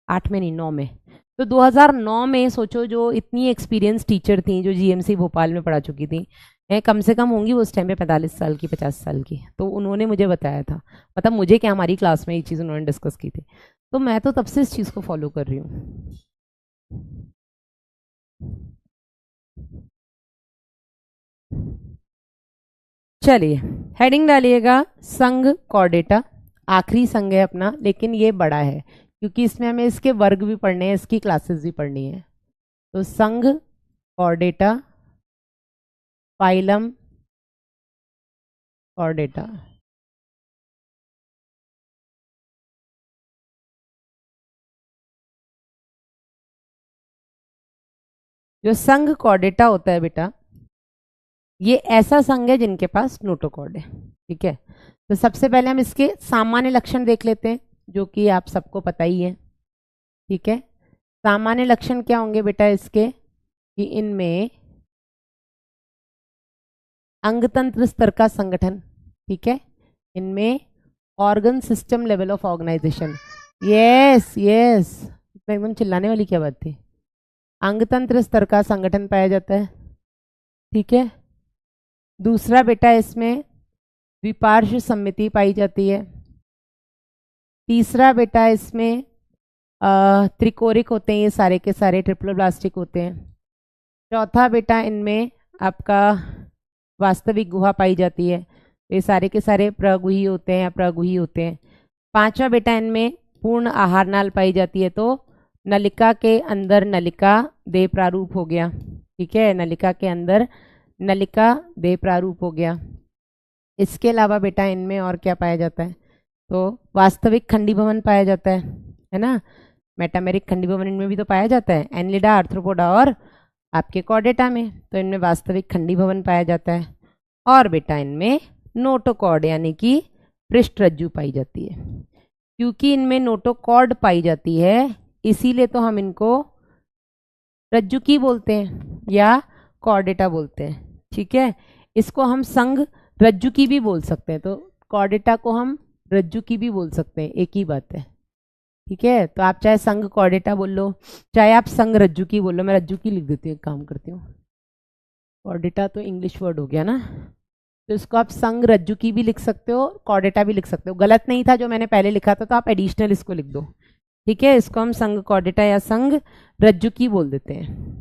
8 में नहीं 9 में, तो 2009 में सोचो जो इतनी एक्सपीरियंस टीचर थी जो जीएमसी भोपाल में पढ़ा चुकी थी, कम से कम होंगी वो उस टाइम पे 45 साल की, 50 साल की। तो उन्होंने मुझे बताया था, मतलब मुझे क्या, हमारी क्लास में ये चीज़ उन्होंने डिस्कस की थी। तो मैं तो तब से इस चीज़ को फॉलो कर रही हूँ। चलिए, हेडिंग डालिएगा संघ कॉर्डेटा। आखिरी संघ है अपना, लेकिन ये बड़ा है क्योंकि इसमें हमें इसके वर्ग भी पढ़ने हैं, इसकी क्लासेस भी पढ़नी है। तो संघ कॉर्डेटा, फाइलम कॉर्डेटा। जो संघ कॉर्डेटा होता है बेटा, ये ऐसा संघ है जिनके पास नोटोकॉर्ड है। ठीक है, तो सबसे पहले हम इसके सामान्य लक्षण देख लेते हैं, जो कि आप सबको पता ही है। ठीक है, सामान्य लक्षण क्या होंगे बेटा इसके, कि इनमें अंगतंत्र स्तर का संगठन। ठीक है, इनमें organ system level of organisation. Yes yes, एकदम चिल्लाने वाली क्या बात थी। अंगतंत्र स्तर का संगठन पाया जाता है। ठीक है, दूसरा बेटा इसमें द्विपार्श्व सम्मिति पाई जाती है। तीसरा बेटा इसमें त्रिकोरिक होते हैं, ये सारे के सारे ट्रिप्लोब्लास्टिक होते हैं। चौथा बेटा इनमें आपका वास्तविक गुहा पाई जाती है, ये सारे के सारे प्रगुही होते हैं या प्रगुही होते हैं। पांचवा बेटा इनमें पूर्ण आहार नाल पाई जाती है, तो नलिका के अंदर नलिका देह प्रारूप हो गया। ठीक है, नलिका के अंदर नलिका देह प्रारूप हो गया। इसके अलावा बेटा इनमें और क्या पाया जाता है, तो वास्तविक खंडी भवन पाया जाता है ना। मेटामेरिक खंडी भवन इनमें भी तो पाया जाता है, एनलिडा, आर्थ्रोपोडा और आपके कॉर्डेटा में। तो इनमें वास्तविक खंडी भवन पाया जाता है। और बेटा इनमें नोटोकॉर्ड यानी कि पृष्ठ रज्जु पाई जाती है। क्योंकि इनमें नोटोकॉर्ड पाई जाती है, इसीलिए तो हम इनको रज्जु की बोलते हैं या कॉर्डेटा बोलते हैं। ठीक है, इसको हम संघ रज्जु की भी बोल सकते हैं, तो कॉर्डेटा को हम रज्जु की भी बोल सकते हैं, एक ही बात है। ठीक है, तो आप चाहे संघ कॉर्डेटा बोल लो, चाहे आप संघ रज्जु की बोल लो। मैं रज्जु की लिख देती हूँ, एक काम करती हूँ। कॉर्डेटा तो इंग्लिश वर्ड हो गया ना, तो इसको आप संघ रज्जु की भी लिख सकते हो, कॉर्डेटा भी लिख सकते हो। गलत नहीं था जो मैंने पहले लिखा था, तो आप एडिशनल इसको लिख दो। ठीक है, इसको हम संघ कॉर्डेटा या संघ रज्जु की बोल देते हैं।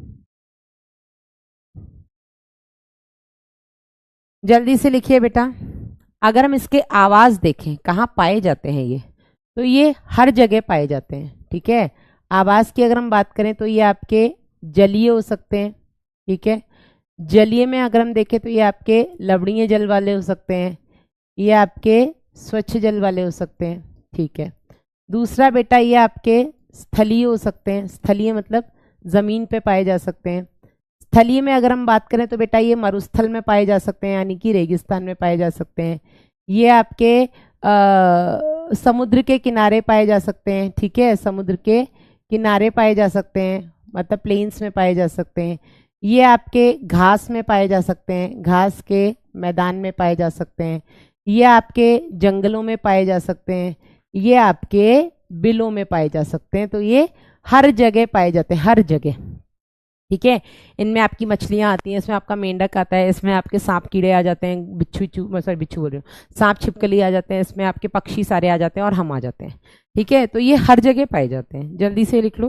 जल्दी से लिखिए बेटा। अगर हम इसके आवाज देखें कहाँ पाए जाते हैं ये, तो ये हर जगह पाए जाते हैं। ठीक है, आवाज की अगर हम बात करें तो ये आपके जलीय हो सकते हैं। ठीक है, जलीय में अगर हम देखें तो ये आपके लवणीय जल वाले हो सकते हैं, ये आपके स्वच्छ जल वाले हो सकते हैं। ठीक है, दूसरा बेटा ये आपके स्थलीय हो सकते हैं। स्थलीय मतलब जमीन पे पाए जा सकते हैं। स्थलीय में अगर हम बात करें तो बेटा ये मरुस्थल में पाए जा सकते हैं, यानी कि रेगिस्तान में पाए जा सकते हैं। ये आपके समुद्र के किनारे पाए जा सकते हैं। ठीक है, समुद्र के किनारे पाए जा सकते हैं, मतलब प्लेन्स में पाए जा सकते हैं। ये आपके घास में पाए जा सकते हैं, घास के मैदान में पाए जा सकते हैं। ये आपके जंगलों में पाए जा सकते हैं, ये आपके बिलों में पाए जा सकते हैं। तो ये हर जगह पाए जाते हैं, हर जगह। ठीक है, इनमें आपकी मछलियां आती हैं, इसमें आपका मेंढक आता है, इसमें आपके सांप कीड़े आ जाते हैं, बिच्छू बोल रही हूँ, सांप छिपकली आ जाते हैं, इसमें आपके पक्षी सारे आ जाते हैं और हम आ जाते हैं। ठीक है, तो ये हर जगह पाए जाते हैं। जल्दी से लिख लो।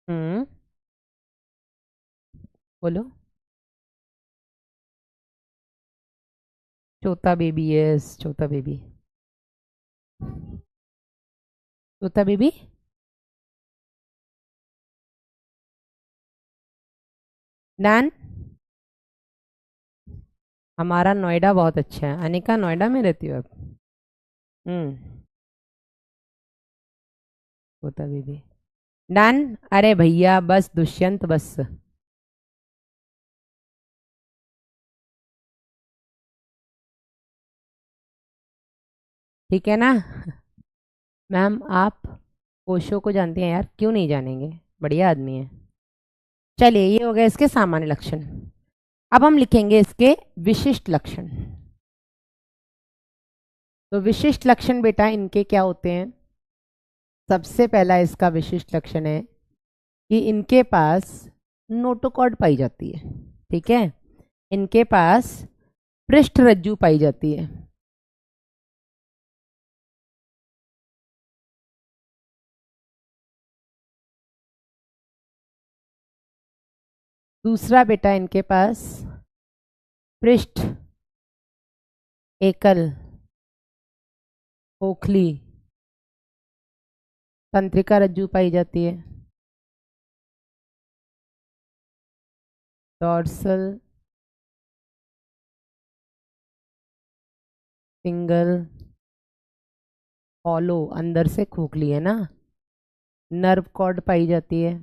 हम्म, बोलो। चौथा बेबी, यस, चौथा बेबी। चौथा बेबी, डन। हमारा नोएडा बहुत अच्छा है। अनिका, नोएडा में रहती हो आप? हम्म, चौथा बेबी, डन। अरे भैया बस दुष्यंत, बस। ठीक है ना। मैम आप ओशो को जानती हैं यार, क्यों नहीं जानेंगे, बढ़िया आदमी है। चलिए, ये हो गया इसके सामान्य लक्षण। अब हम लिखेंगे इसके विशिष्ट लक्षण। तो विशिष्ट लक्षण बेटा इनके क्या होते हैं। सबसे पहला इसका विशिष्ट लक्षण है कि इनके पास नोटोकॉर्ड पाई जाती है। ठीक है, इनके पास पृष्ठ रज्जु पाई जाती है। दूसरा बेटा, इनके पास पृष्ठ एकल खोखली तंत्रिका रज्जु पाई जाती है। डॉर्सल सिंगल हॉलो, अंदर से खोखली है ना। नर्व कॉर्ड पाई जाती है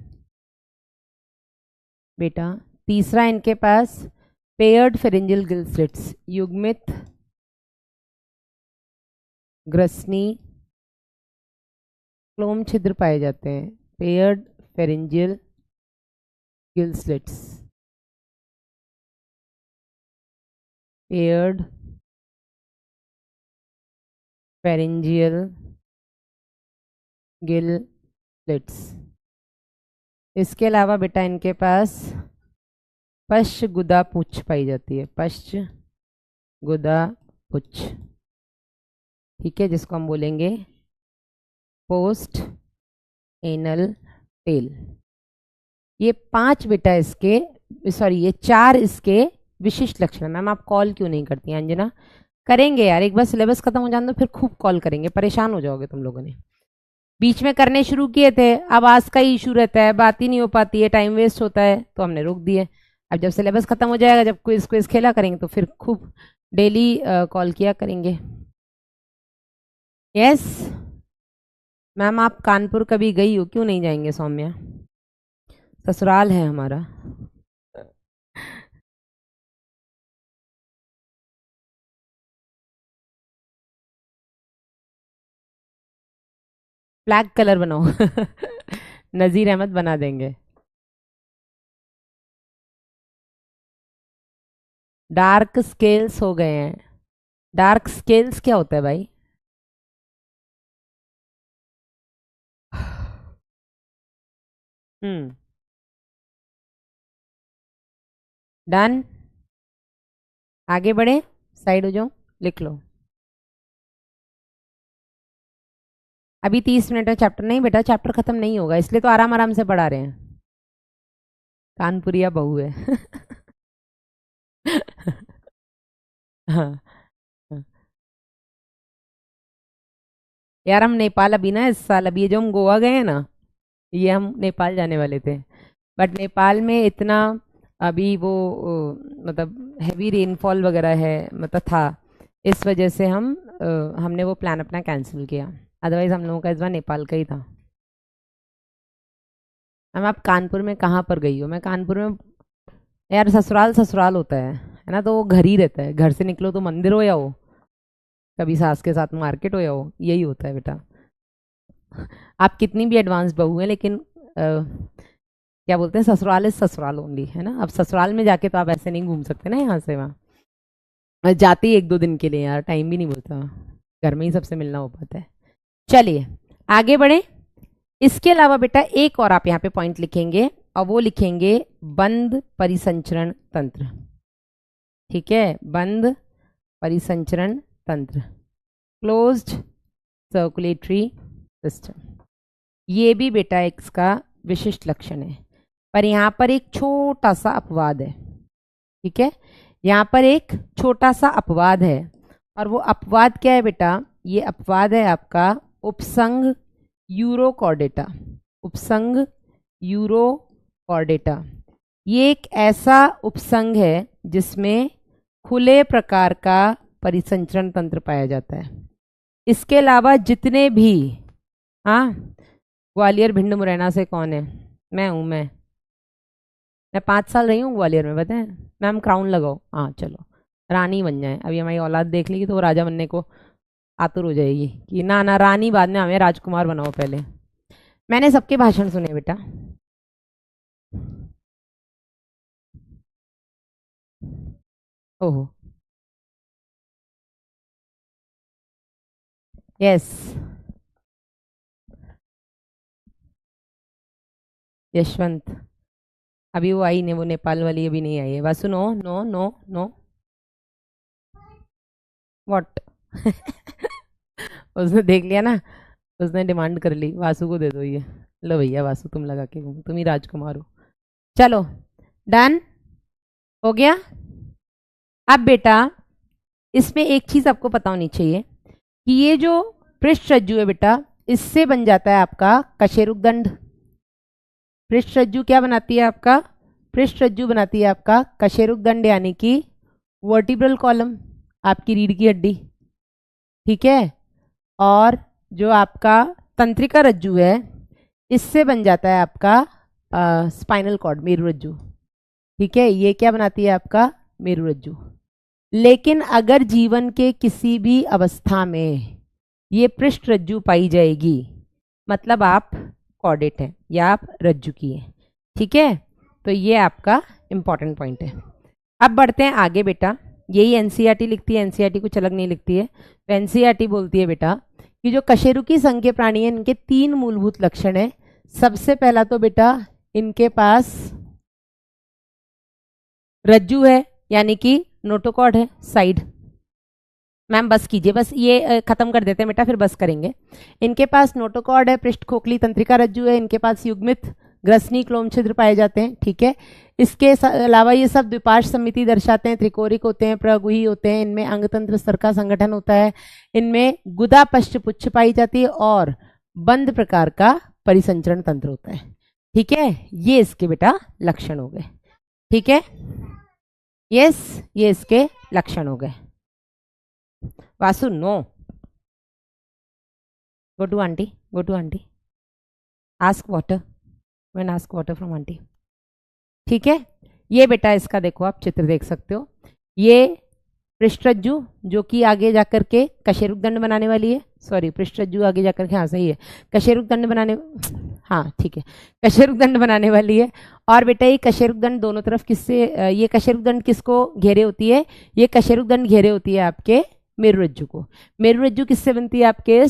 बेटा। तीसरा, इनके पास पेयर्ड फेरिंजियल गिल स्लिट्स, युग्मित ग्रसनी क्लोम छिद्र पाए जाते हैं। Paired pharyngeal gill slits, paired pharyngeal gill slits. इसके अलावा बेटा इनके पास पश्च गुदा पुच्छ पाई जाती है। पश्च गुदा पुच्छ, ठीक है, जिसको हम बोलेंगे पोस्ट एनल टेल। ये 5 बेटा इसके, सॉरी ये 4 इसके विशिष्ट लक्षण। मैम आप कॉल क्यों नहीं करती हैं अंजना? करेंगे यार, एक बार सिलेबस खत्म हो जाने दो, फिर खूब कॉल करेंगे, परेशान हो जाओगे तुम लोगों ने। बीच में करने शुरू किए थे, अब आज का ही इशू रहता है, बात ही नहीं हो पाती है, टाइम वेस्ट होता है, तो हमने रोक दिए। अब जब सिलेबस खत्म हो जाएगा, जब क्विज क्विज खेला करेंगे, तो फिर खूब डेली कॉल किया करेंगे। यस मैम, आप कानपुर कभी गई हो? क्यों नहीं जाएंगे सौम्या, ससुराल है हमारा। ब्लैक कलर बनाओ नजीर अहमद बना देंगे। डार्क स्केल्स हो गए हैं। डार्क स्केल्स क्या होता है भाई? हम्म, डन। आगे बढ़े, साइड हो जाओ, लिख लो। अभी 30 मिनट है, चैप्टर नहीं बेटा, चैप्टर खत्म नहीं होगा, इसलिए तो आराम आराम से पढ़ा रहे हैं। कानपुरिया बहू है हाँ हाँ। यार हम नेपाल अभी ना इस साल, अभी ये जो हम गोवा गए हैं ना, ये हम नेपाल जाने वाले थे, बट नेपाल में इतना अभी वो मतलब हैवी रेनफॉल वगैरह है, मतलब था, इस वजह से हमने वो प्लान अपना कैंसिल किया। अदरवाइज हम लोगों का इस बार नेपाल का ही था। मैम आप कानपुर में कहाँ पर गई हो? मैं कानपुर में, यार ससुराल ससुराल होता है ना, तो वो घर ही रहता है, घर से निकलो तो मंदिर हो या हो, कभी सास के साथ मार्केट हो या हो, यही होता है बेटा। आप कितनी भी एडवांस बहू हैं, लेकिन क्या बोलते हैं, ससुराल इज ससुराल ओनली, है ना। अब ससुराल में जाके तो आप ऐसे नहीं घूम सकते ना यहाँ से वहाँ, जाते ही 1-2 दिन के लिए, यार टाइम भी नहीं मिलता, घर में ही सबसे मिलना हो पाता है। चलिए आगे बढ़े। इसके अलावा बेटा एक और आप यहाँ पे पॉइंट लिखेंगे, और वो लिखेंगे बंद परिसंचरण तंत्र। ठीक है, बंद परिसंचरण तंत्र, क्लोज्ड सर्कुलेटरी सिस्टम। ये भी बेटा इसका विशिष्ट लक्षण है, पर यहाँ पर एक छोटा सा अपवाद है। ठीक है, यहाँ पर एक छोटा सा अपवाद है, और वो अपवाद क्या है बेटा? ये अपवाद है आपका उपसंग यूरोकॉर्डेटा। उपसंग यूरोकॉर्डेटा, ये एक ऐसा उपसंग है जिसमें खुले प्रकार का परिसंचरण तंत्र पाया जाता है। इसके अलावा जितने भी, हाँ, ग्वालियर भिंड मुरैना से कौन है? मैं हूँ, मैं 5 साल रही हूँ ग्वालियर में, बताएं। मैम क्राउन लगाओ, हाँ चलो, रानी बन जाए। अभी हमारी औलाद देख लेगी तो वो राजा बनने को आतुर हो जाएगी कि ना ना रानी बाद में, हमें राजकुमार बनाओ पहले। मैंने सबके भाषण सुने बेटा। ओहो, यस यशवंत, अभी वो आई नहीं, वो नेपाल वाली अभी नहीं आई है। Vasu no no no no, what? उसने देख लिया ना, उसने डिमांड कर ली, वासु को दे दो ये। लो भैया वासु, तुम लगा के घूमो, तुम ही राजकुमार हो। चलो, डन हो गया। अब बेटा इसमें एक चीज आपको पता होनी चाहिए कि ये जो पृष्ठ रज्जु है बेटा, इससे बन जाता है आपका कशेरुक दंड। पृष्ठ रज्जु क्या बनाती है आपका? पृष्ठ रज्जु बनाती है आपका कशेरुक दंड, यानी कि वर्टिब्रल कॉलम, आपकी रीढ़ की हड्डी। ठीक है, और जो आपका तंत्रिका रज्जु है, इससे बन जाता है आपका स्पाइनल कॉर्ड, मेरुरज्जु। ठीक है, ये क्या बनाती है आपका? मेरुरज्जु। लेकिन अगर जीवन के किसी भी अवस्था में ये पृष्ठ रज्जु पाई जाएगी, मतलब आप कॉर्डेट हैं या आप रज्जु की हैं। ठीक है, तो ये आपका इंपॉर्टेंट पॉइंट है। अब बढ़ते हैं आगे बेटा, यही एनसीईआरटी लिखती है, एनसीईआरटी कुछ अलग नहीं लिखती है। तो एनसीईआरटी बोलती है बेटा कि जो कशेरुकी संघ के प्राणी हैं, इनके 3 मूलभूत लक्षण हैं। सबसे पहला तो बेटा इनके पास रज्जु है, यानी कि नोटोकॉर्ड है साइड। मैम बस कीजिए, बस ये खत्म कर देते हैं बेटा, फिर बस करेंगे। इनके पास नोटोकॉर्ड है, पृष्ठ खोखली तंत्रिका रज्जु है, इनके पास युग्मित ग्रसनी क्लोम छिद्र पाए जाते हैं। ठीक है, इसके अलावा ये सब द्विपार्श्व समिति दर्शाते हैं, त्रिकोरिक होते हैं, प्रगुही होते हैं, इनमें अंगतंत्र स्तर का संगठन होता है, इनमें गुदा पश्चपुच्छ पाई जाती है और बंद प्रकार का परिसंचरण तंत्र होता है। ठीक है, ये इसके बेटा लक्षण हो गए। ठीक है, यस, ये इसके लक्षण हो गए। Vasu no, go to auntie, go to auntie, ask water, when ask water from auntie। ठीक है, ये बेटा इसका देखो, आप चित्र देख सकते हो, ये पृष्ठरज्जु जो कि आगे जाकर के कशेरुक दंड बनाने वाली है। सॉरी, पृष्ठरज्जु आगे जाकर के, हाँ सही है, कशेरुक दंड बनाने, हाँ ठीक है, कशेरुक दंड बनाने वाली है। और बेटा ये कशेरुक दंड दोनों तरफ किससे, ये कशेरुक दंड किसको घेरे होती है? ये कशेरुक दंड घेरे होती है आपके मेरुरज्जु को। मेरुरज्जु किससे बनती है? आपके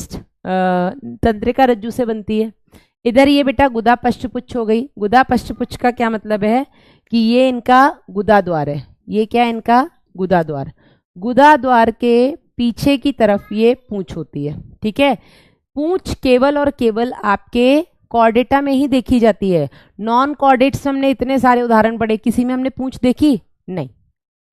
तंत्रिका रज्जु से बनती है। इधर ये बेटा गुदा पश्चपुच्छ हो गई। गुदा पश्चपुच्छ का क्या मतलब है कि ये इनका गुदा द्वार है। ये क्या है? इनका गुदा द्वार। गुदा द्वार के पीछे की तरफ ये पूंछ होती है। ठीक है, पूंछ केवल और केवल आपके कॉर्डेटा में ही देखी जाती है। नॉन कॉर्डेट्स में हमने इतने सारे उदाहरण पढ़े, किसी में हमने पूंछ देखी नहीं,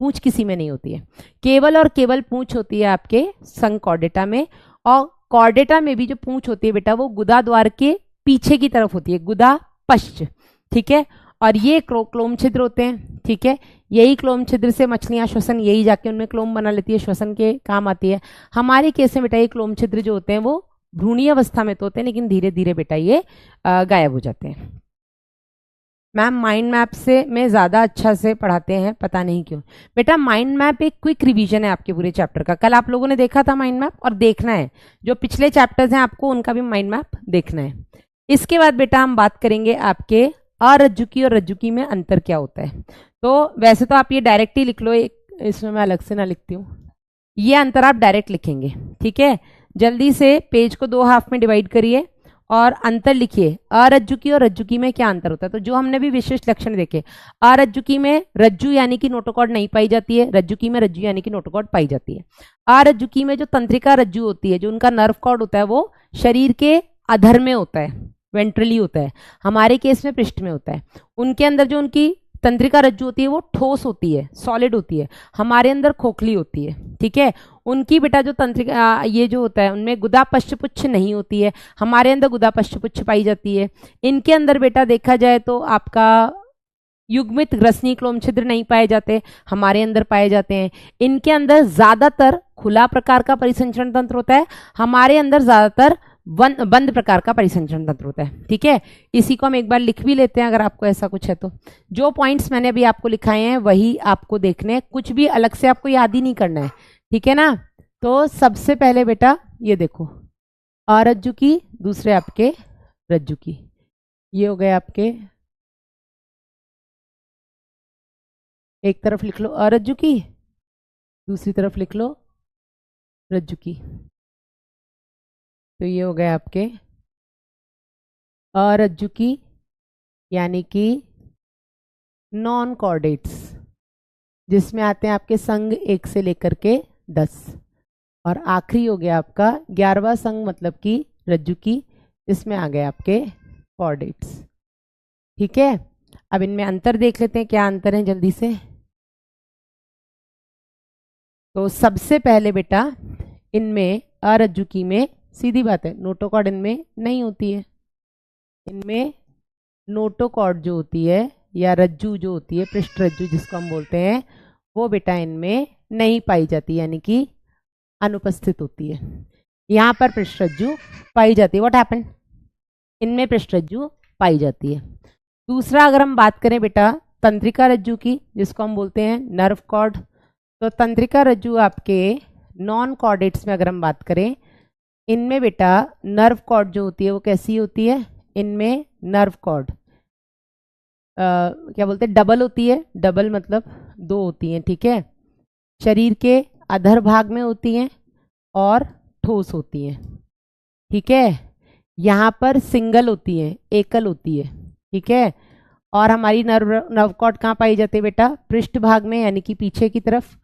पूंछ किसी में नहीं होती है, केवल और केवल पूंछ होती है आपके संघ कॉर्डेटा में। और कॉर्डेटा में भी जो पूंछ होती है बेटा, वो गुदा द्वार के पीछे की तरफ होती है, गुदा पश्च। ठीक है, और ये क्लोम छिद्र होते हैं। ठीक है, यही क्लोम छिद्र से मछलियां श्वसन, यही जाके उनमें क्लोम बना लेती है, श्वसन के काम आती है। हमारे केस में बेटा ये क्लोम छिद्र जो होते हैं वो भ्रूणीय अवस्था में तो होते हैं, लेकिन धीरे धीरे बेटा ये गायब हो जाते हैं। मैम माइंड मैप से में ज़्यादा अच्छा से पढ़ाते हैं, पता नहीं क्यों। बेटा माइंड मैप एक क्विक रिवीजन है आपके पूरे चैप्टर का। कल आप लोगों ने देखा था माइंड मैप, और देखना है जो पिछले चैप्टर्स हैं आपको, उनका भी माइंड मैप देखना है। इसके बाद बेटा हम बात करेंगे आपके अरज्जुकी और रज्जुकी में अंतर क्या होता है। तो वैसे तो आप ये डायरेक्ट ही लिख लो, इसमें मैं अलग से ना लिखती हूँ, ये अंतर आप डायरेक्ट लिखेंगे। ठीक है, जल्दी से पेज को 2 हाफ में डिवाइड करिए और अंतर लिखिए, अरज्जुकी और रज्जुकी में क्या अंतर होता है। तो जो हमने भी विशेष लक्षण देखे, अरज्जुकी में रज्जु यानी कि नोटोकॉर्ड नहीं पाई जाती है, रज्जुकी में रज्जु यानी कि नोटोकॉर्ड पाई जाती है। अरज्जुकी में जो तंत्रिका रज्जु होती है, जो उनका नर्व कॉर्ड होता है, वो शरीर के अधर में होता है, वेंट्रली होता है, हमारे केस में पृष्ठ में होता है। उनके अंदर जो उनकी तंत्रिका रज्जु होती है वो ठोस होती है, सॉलिड होती है, हमारे अंदर खोखली होती है। ठीक है, उनकी बेटा जो तंत्रिका ये जो होता है, उनमें गुदा पश्चपुच्छ नहीं होती है, हमारे अंदर गुदा पश्चपुच्छ पाई जाती है। इनके अंदर बेटा देखा जाए तो आपका युग्मित ग्रसनी क्लोम छिद्र नहीं पाए जाते, हमारे अंदर पाए जाते हैं। इनके अंदर ज्यादातर खुला प्रकार का परिसंचरण तंत्र होता है, हमारे अंदर ज्यादातर बंद प्रकार का परिसंचरण तंत्र होता है। ठीक है, इसी को हम एक बार लिख भी लेते हैं अगर आपको ऐसा कुछ है तो। जो पॉइंट्स मैंने अभी आपको लिखाए हैं वही आपको देखने हैं, कुछ भी अलग से आपको याद ही नहीं करना है। ठीक है ना, तो सबसे पहले बेटा ये देखो, अरज्जुकी, दूसरे आपके रज्जुकी, ये हो गए आपके, एक तरफ लिख लो अरज्जुकी, दूसरी तरफ लिख लो रज्जुकी। तो ये हो गए आपके अरज्जुकी, यानी कि नॉन कॉर्डेट्स, जिसमें आते हैं आपके संघ 1 से लेकर के 10, और आखिरी हो गया आपका 11वां संघ मतलब कि रज्जु की, इसमें आ गए आपके कॉर्डेट्स। ठीक है, अब इनमें अंतर देख लेते हैं, क्या अंतर है जल्दी से। तो सबसे पहले बेटा इनमें अरज्जुकी में सीधी बात है नोटोकॉर्ड इनमें नहीं होती है। इनमें नोटोकॉर्ड जो होती है या रज्जु जो होती है, पृष्ठ रज्जु जिसको हम बोलते हैं, वो बेटा इनमें नहीं पाई जाती, यानी कि अनुपस्थित होती है। यहाँ पर पृष्ठ रज्जु पाई जाती है। व्हाट हैपेंड, इनमें पृष्ठ रज्जु पाई जाती है। दूसरा अगर हम बात करें बेटा तंत्रिका रज्जु की, जिसको हम बोलते हैं नर्व कॉर्ड, तो तंत्रिका रज्जु आपके नॉन कॉर्डेट्स में अगर हम बात करें, इनमें बेटा नर्व कॉर्ड जो होती है वो कैसी होती है, इनमें नर्व कॉर्ड क्या बोलते हैं, डबल होती है। डबल मतलब 2 होती हैं। ठीक है, शरीर के अधर भाग में होती हैं और ठोस होती हैं। ठीक है, यहाँ पर सिंगल होती है, एकल होती है। ठीक है, और हमारी नर्व कॉर्ड कहाँ पाई जाती है बेटा, पृष्ठ भाग में, यानी कि पीछे की तरफ,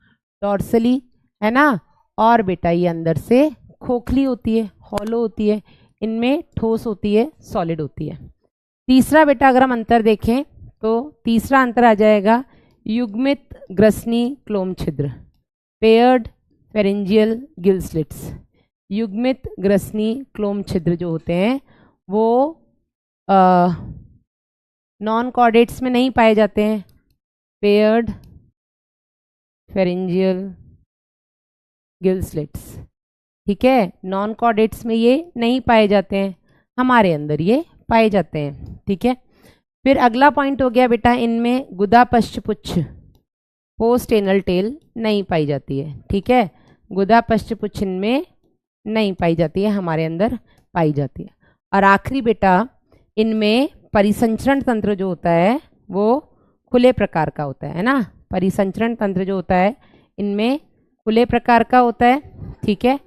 डॉर्सली, है ना। और बेटा ये अंदर से खोखली होती है, हॉलो होती है। इनमें ठोस होती है, सॉलिड होती है। तीसरा बेटा अगर हम अंतर देखें तो तीसरा अंतर आ जाएगा युग्मित ग्रसनी क्लोम छिद्र, पेयर्ड फेरेंजियल गिल स्लिट्स। युग्मित ग्रसनी क्लोम छिद्र जो होते हैं वो नॉन कॉर्डेट्स में नहीं पाए जाते हैं। पेयर्ड फेरेंजियल गिल स्लिट्स, ठीक है, नॉन कॉर्डेट्स में ये नहीं पाए जाते हैं, हमारे अंदर ये पाए जाते हैं। ठीक है, फिर अगला पॉइंट हो गया बेटा इनमें गुदा पश्चपुच्छ, पोस्ट एनल टेल नहीं पाई जाती है। ठीक है, गुदा पश्चपुच्छ इनमें नहीं पाई जाती है, हमारे अंदर पाई जाती है। और आखिरी बेटा इनमें परिसंचरण तंत्र जो होता है वो खुले प्रकार का होता है ना। परिसंचरण तंत्र जो होता है इनमें खुले प्रकार का होता है। ठीक है,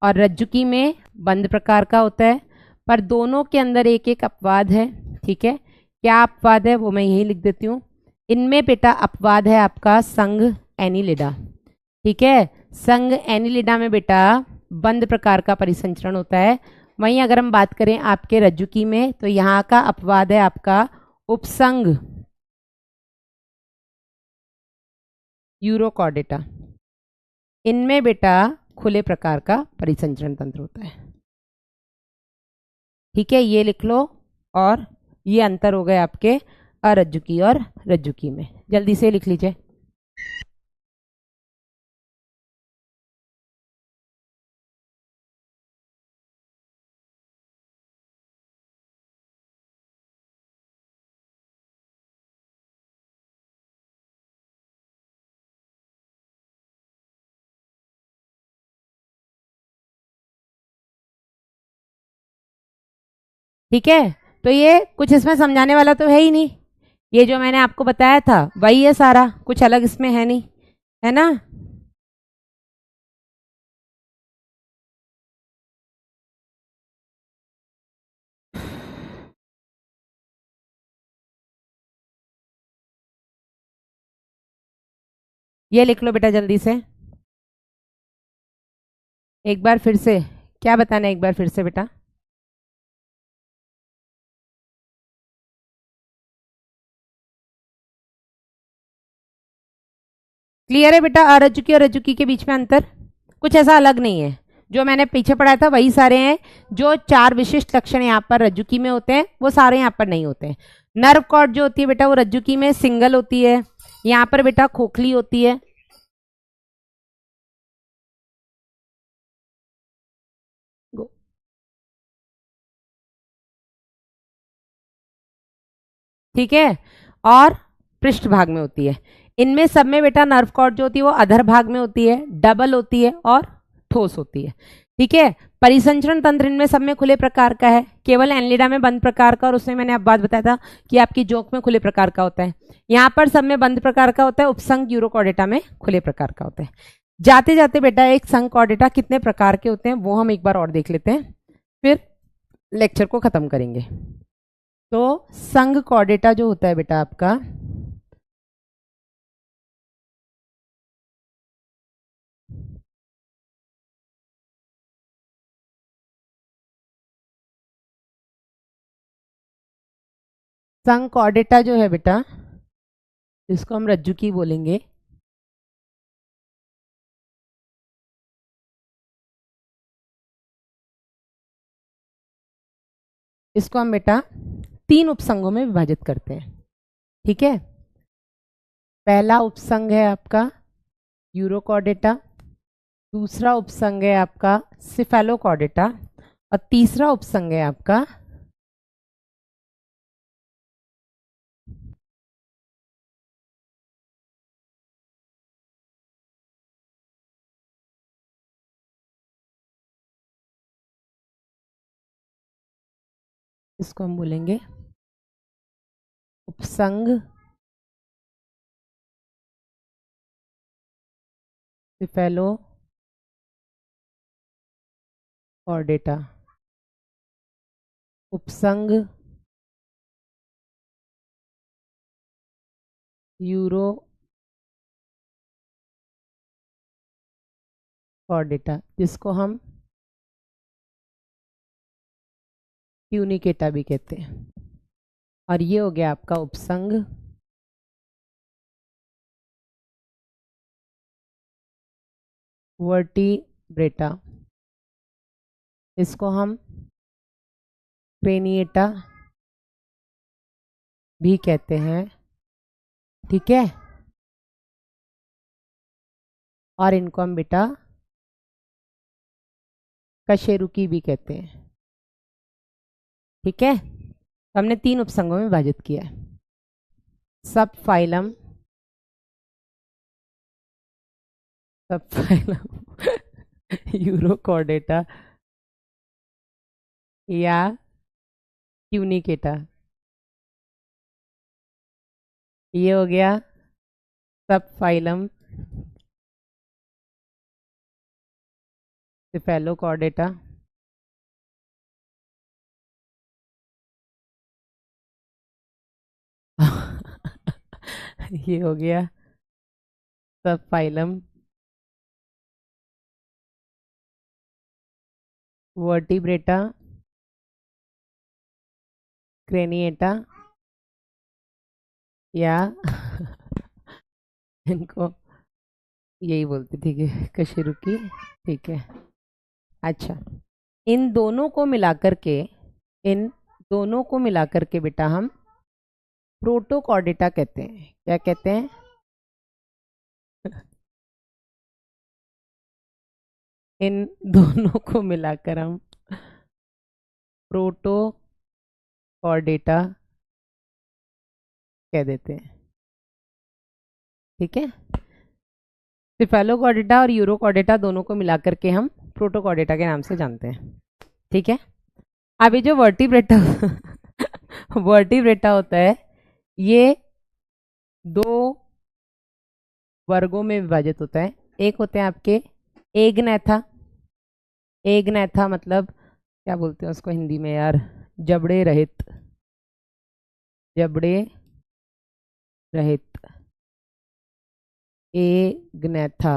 और रज्जुकी में बंद प्रकार का होता है, पर दोनों के अंदर एक एक अपवाद है। ठीक है, क्या अपवाद है वो मैं यही लिख देती हूँ। इनमें बेटा अपवाद है आपका संघ एनिलिडा। ठीक है, संघ एनिलिडा में बेटा बंद प्रकार का परिसंचरण होता है। वहीं अगर हम बात करें आपके रज्जुकी में तो यहाँ का अपवाद है आपका उपसंघ यूरोकॉर्डेटा। इनमें बेटा खुले प्रकार का परिसंचरण तंत्र होता है। ठीक है, ये लिख लो। और ये अंतर हो गए आपके अरज्जुकी और रज्जुकी में, जल्दी से लिख लीजिए। ठीक है, तो ये कुछ इसमें समझाने वाला तो है ही नहीं, ये जो मैंने आपको बताया था वही है सारा, कुछ अलग इसमें है नहीं, है ना। ये लिख लो बेटा जल्दी से, एक बार फिर से क्या बताना है, एक बार फिर से बेटा। क्लियर है बेटा, अरज्जुकी और रज्जुकी के बीच में अंतर कुछ ऐसा अलग नहीं है, जो मैंने पीछे पढ़ाया था वही सारे हैं। जो 4 विशिष्ट लक्षण यहाँ पर रज्जुकी में होते हैं वो सारे यहाँ पर नहीं होते हैं। नर्व कॉर्ड जो होती है बेटा वो रज्जुकी में सिंगल होती है, यहाँ पर बेटा खोखली होती है। ठीक है, और पृष्ठ भाग में होती है। इनमें सब में बेटा नर्व कॉर्ड जो होती है वो अधर भाग में होती है, डबल होती है और ठोस होती है। ठीक है, परिसंचरण तंत्र इनमें सब में खुले प्रकार का है, केवल एनलिडा में बंद प्रकार का, और उसमें मैंने अब बात बताया था कि आपकी जोक में खुले प्रकार का होता है। यहाँ पर सब में बंद प्रकार का होता है, उपसंघ यूरोकॉर्डेटा में खुले प्रकार का होता है। जाते जाते बेटा एक संघ कॉर्डेटा कितने प्रकार के होते हैं वो हम एक बार और देख लेते हैं, फिर लेक्चर को खत्म करेंगे। तो संघ कॉर्डेटा जो होता है बेटा आपका, संघ कॉर्डेटा जो है बेटा, इसको हम रज्जु की बोलेंगे। इसको हम बेटा 3 उपसंघों में विभाजित करते हैं। ठीक है, पहला उपसंघ है आपका यूरोकॉर्डेटा, दूसरा उपसंघ है आपका सिफेलोकॉर्डेटा, और तीसरा उपसंघ है आपका इसको हम बोलेंगे उपसंघ सिफेलोकॉर्डेटा, उपसंघ यूरोकॉर्डेटा, जिसको हम ट्यूनिकेटा भी कहते हैं। और ये हो गया आपका उपसंघ वर्टिब्रेटा, इसको हम क्रेनिएटा भी कहते हैं। ठीक है, और इनको हम बेटा कशेरुकी भी कहते हैं। ठीक है, हमने 3 उपसंघों में विभाजित किया है। सब फाइलम, सब फाइलम यूरोकॉर्डेटा या ट्यूनिकेटा, ये हो गया सब फाइलम सिफेलोकॉर्डेटा, ये हो गया सब फाइलम वर्टिब्रेटा क्रेनिएटा या इनको यही बोलते, ठीक है, कशेरुकी। ठीक है, अच्छा, इन दोनों को मिलाकर के, इन दोनों को मिलाकर के बेटा हम प्रोटोकॉर्डेटा कहते हैं। क्या कहते हैं? इन दोनों को मिलाकर हम प्रोटोकॉर्डेटा कह देते हैं। ठीक है, सिफेलोकॉर्डेटा और यूरोकॉर्डेटा दोनों को मिलाकर के हम प्रोटोकॉर्डेटा के नाम से जानते हैं। ठीक है, अभी जो वर्टिब्रेटा वर्टिब्रेटा होता है, ये 2 वर्गों में विभाजित होता है। एक होते हैं आपके एगनैथा, एगनैथा मतलब क्या बोलते हैं उसको हिंदी में यार, जबड़े रहित, जबड़े रहित एगनैथा।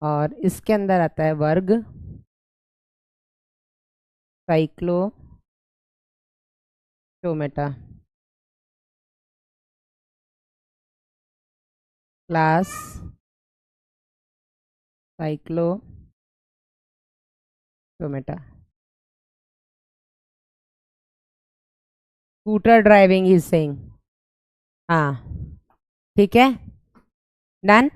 और इसके अंदर आता है वर्ग Cyclostomata, class Cyclostomata. Scooter driving is saying, हाँ, ठीक है, डन।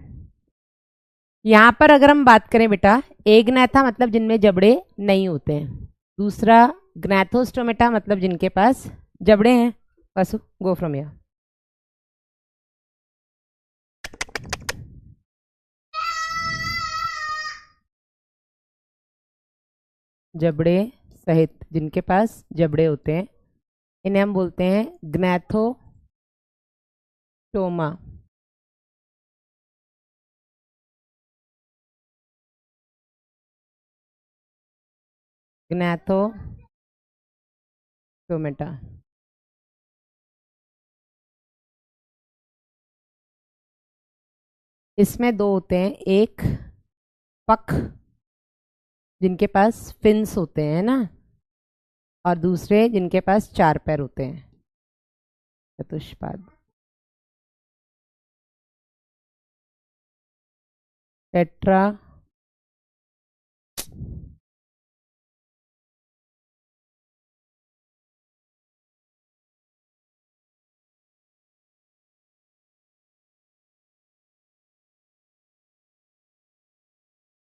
यहाँ पर अगर हम बात करें बेटा, एगनैथा मतलब जिनमें जबड़े नहीं होते हैं, दूसरा ग्नैथोस्टोमेटा मतलब जिनके पास जबड़े हैं। वसु, गो फ्रॉम हियर। जबड़े सहित जिनके पास जबड़े होते हैं, इन्हें हम बोलते हैं ग्नैथोस्टोमा। ग्नैथोस्टोमेटा। इसमें दो होते हैं, एक पख जिनके पास फिन्स होते हैं ना, और दूसरे जिनके पास चार पैर होते हैं, चतुष्पाद। Tetra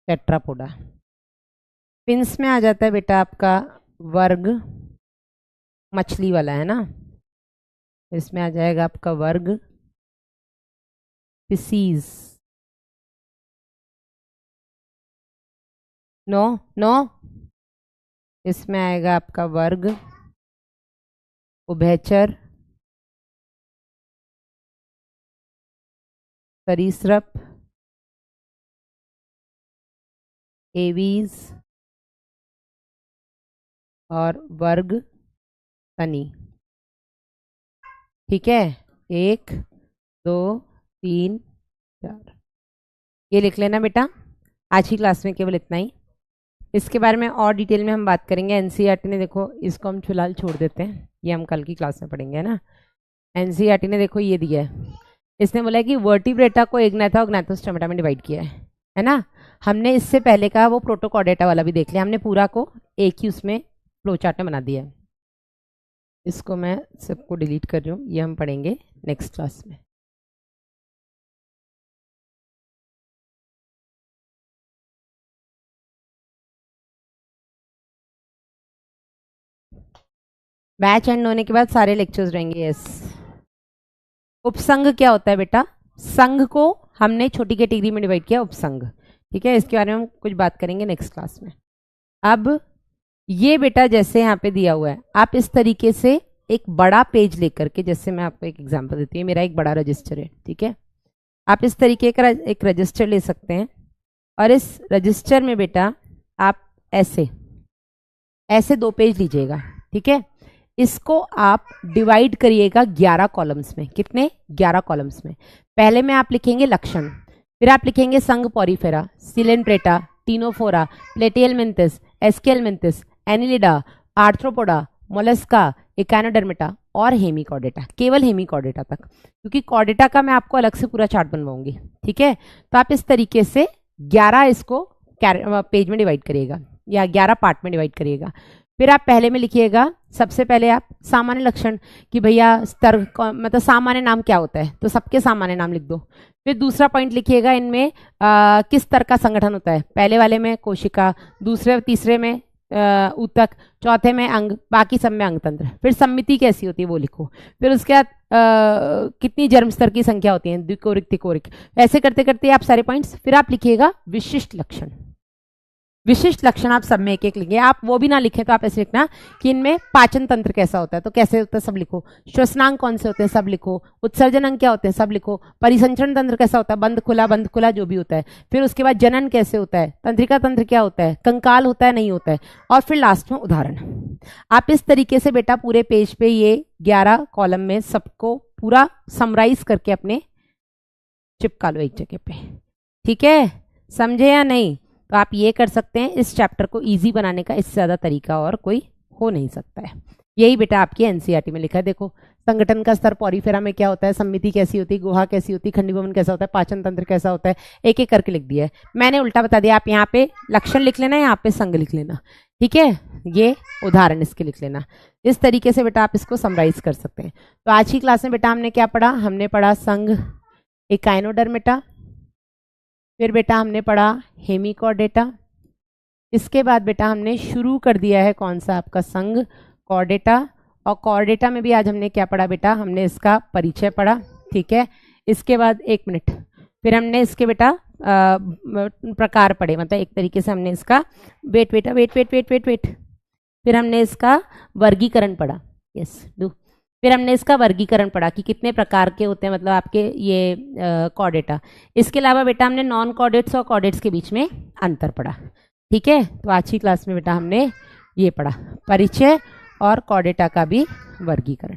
Tetrapoda. फिन्स में आ जाता है बेटा आपका वर्ग मछली वाला, है ना। इसमें आ जाएगा आपका वर्ग फिशीज। नो नो, इसमें आएगा आपका वर्ग उभयचर, सरीसृप, एवीज और वर्ग तनी। ठीक है, 1 2 3 4, ये लिख लेना बेटा। आज की क्लास में केवल इतना ही। इसके बारे में और डिटेल में हम बात करेंगे। एनसीईआरटी ने देखो, इसको हम फिलहाल छोड़ देते हैं, ये हम कल की क्लास में पढ़ेंगे, है ना। एनसीईआरटी ने देखो ये दिया है, इसने बोला है कि वर्टिब्रेटा को एग्नाथा और ग्नाथोस्टोमेटा में डिवाइड किया है ना। हमने इससे पहले का वो प्रोटोकॉर्डेटा वाला भी देख लिया, हमने पूरा को एक ही उसमें फ्लो चार्ट में बना दिया है। इसको मैं सबको डिलीट कर रही हूँ, ये हम पढ़ेंगे नेक्स्ट क्लास में। बैच एंड होने के बाद सारे लेक्चर्स रहेंगे। यस, उपसंघ क्या होता है बेटा? संघ को हमने छोटी कैटेगरी में डिवाइड किया, उपसंघ। ठीक है, इसके बारे में हम कुछ बात करेंगे नेक्स्ट क्लास में। अब ये बेटा जैसे यहाँ पे दिया हुआ है, आप इस तरीके से एक बड़ा पेज लेकर के, जैसे मैं आपको एक एग्जांपल देती हूँ, मेरा एक बड़ा रजिस्टर है, ठीक है। आप इस तरीके का एक रजिस्टर ले सकते हैं, और इस रजिस्टर में बेटा आप ऐसे ऐसे 2 पेज लीजिएगा, ठीक है। इसको आप डिवाइड करिएगा 11 कॉलम्स में। कितने? 11 कॉलम्स में। पहले में आप लिखेंगे लक्षण, फिर आप लिखेंगे संघ porifera, coelenterata, ctenophora, platyhelminthes, aschelminthes, annelida, arthropoda, mollusca, echinodermata और हेमिकॉर्डेटा। केवल हेमिकॉर्डेटा तक, क्योंकि कॉर्डेटा का मैं आपको अलग से पूरा चार्ट बनवाऊंगी, ठीक है। तो आप इस तरीके से 11 इसको पेज में डिवाइड करिएगा, या 11 पार्ट में डिवाइड करिएगा। फिर आप पहले में लिखिएगा, सबसे पहले आप सामान्य लक्षण, कि भैया स्तर मतलब सामान्य नाम क्या होता है, तो सबके सामान्य नाम लिख दो। फिर दूसरा पॉइंट लिखिएगा, इनमें किस स्तर का संगठन होता है। पहले वाले में कोशिका, दूसरे और तीसरे में ऊतक, चौथे में अंग, बाकी सब में अंगतंत्र। फिर सम्मिति कैसी होती है वो लिखो। फिर उसके बाद कितनी जन्म स्तर की संख्या होती है, द्विकोरिक, त्रिकोरिक, ऐसे करते करते आप सारे पॉइंट्स। फिर आप लिखिएगा विशिष्ट लक्षण। विशिष्ट लक्षण आप सब में एक एक लिखिए। आप वो भी ना लिखें तो आप ऐसे लिखना कि इनमें पाचन तंत्र कैसा होता है, तो कैसे होता है सब लिखो। श्वसनांग कौन से होते हैं सब लिखो। उत्सर्जन अंग क्या होते हैं सब लिखो। परिसंचरण तंत्र कैसा होता है, बंद खुला जो भी होता है। फिर उसके बाद जनन कैसे होता है, तंत्रिका तंत्र क्या होता है, कंकाल होता है नहीं होता है, और फिर लास्ट में उदाहरण। आप इस तरीके से बेटा पूरे पेज पे ये 11 कॉलम में सबको पूरा समराइज करके अपने चिपका लो एक जगह पे, ठीक है। समझे या नहीं? तो आप ये कर सकते हैं। इस चैप्टर को इजी बनाने का इससे ज़्यादा तरीका और कोई हो नहीं सकता है। यही बेटा आपकी एनसीईआरटी में लिखा है। देखो, संगठन का स्तर पॉरीफेरा में क्या होता है, सम्मिति कैसी होती है, गुहा कैसी होती है, खंडीभवन कैसा होता है, पाचन तंत्र कैसा होता है, एक एक करके लिख दिया है। मैंने उल्टा बता दिया, आप यहाँ पे लक्षण लिख लेना, यहाँ पे संघ लिख लेना, ठीक है। ये उदाहरण इसके लिख लेना। इस तरीके से बेटा आप इसको समराइज कर सकते हैं। तो आज की क्लास में बेटा हमने क्या पढ़ा? हमने पढ़ा संघ इकाइनोडर्मिटा, फिर बेटा हमने पढ़ा हेमिकॉर्डेटा। इसके बाद बेटा हमने शुरू कर दिया है कौन सा आपका संघ कॉर्डेटा, और कॉर्डेटा में भी आज हमने क्या पढ़ा बेटा? हमने इसका परिचय पढ़ा, ठीक है। इसके बाद 1 मिनट, फिर हमने इसके बेटा प्रकार पढ़े, मतलब एक तरीके से हमने इसका वेट, फिर हमने इसका वर्गीकरण पढ़ा। Yes do. फिर हमने इसका वर्गीकरण पढ़ा कि कितने प्रकार के होते हैं, मतलब आपके ये कॉर्डेटा। इसके अलावा बेटा हमने नॉन कॉर्डेट्स और कॉर्डेट्स के बीच में अंतर पढ़ा, ठीक है। तो आज की क्लास में बेटा हमने ये पढ़ा, परिचय और कॉर्डेटा का भी वर्गीकरण।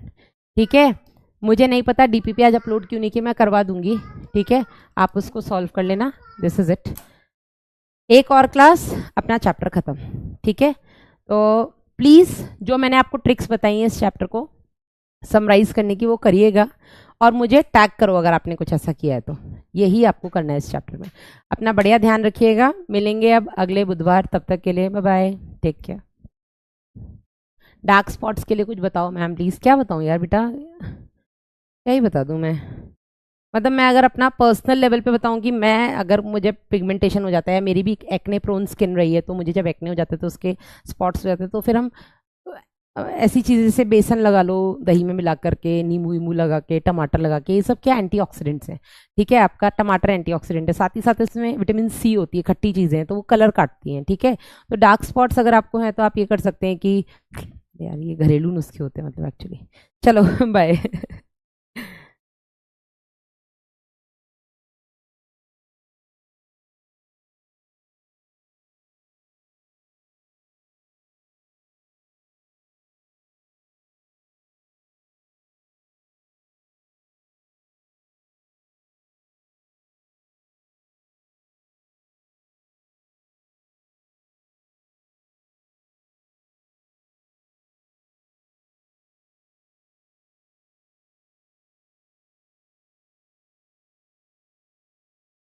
ठीक है, मुझे नहीं पता डीपीपी आज अपलोड क्यों नहीं किया, मैं करवा दूंगी। ठीक है, आप उसको सॉल्व कर लेना। दिस इज इट, एक और क्लास अपना चैप्टर खत्म। ठीक है, तो प्लीज़ जो मैंने आपको ट्रिक्स बताई हैं इस चैप्टर को समराइज करने की वो करिएगा, और मुझे टैग करो अगर आपने कुछ ऐसा किया है तो। यही आपको करना है इस चैप्टर में। अपना बढ़िया ध्यान रखिएगा, मिलेंगे अब अगले बुधवार, तब तक के लिए bye bye, take care. Dark spots के लिए कुछ बताओ मैम प्लीज़। क्या बताऊँ यार बेटा, क्या ही बता दूँ मैं, मतलब मैं अगर अपना पर्सनल लेवल पे बताऊं कि मैं, अगर मुझे पिगमेंटेशन हो जाता है, मेरी भी एक्ने प्रोन स्किन रही है, तो मुझे जब एक्ने हो जाते हैं तो उसके स्पॉट्स हो जाते हैं, तो फिर हम ऐसी चीज़ें जैसे बेसन लगा लो दही में मिला करके, नींबू वींबू लगा के, टमाटर लगा के, ये सब क्या एंटीऑक्सीडेंट्स हैं। ठीक है, आपका टमाटर एंटीऑक्सीडेंट है, साथ ही साथ इसमें विटामिन सी होती है, खट्टी चीज़ें हैं तो वो कलर काटती हैं। ठीक है, तो डार्क स्पॉट्स अगर आपको हैं तो आप ये कर सकते हैं कि, यार ये घरेलू नुस्खे होते हैं मतलब एक्चुअली। चलो बाय।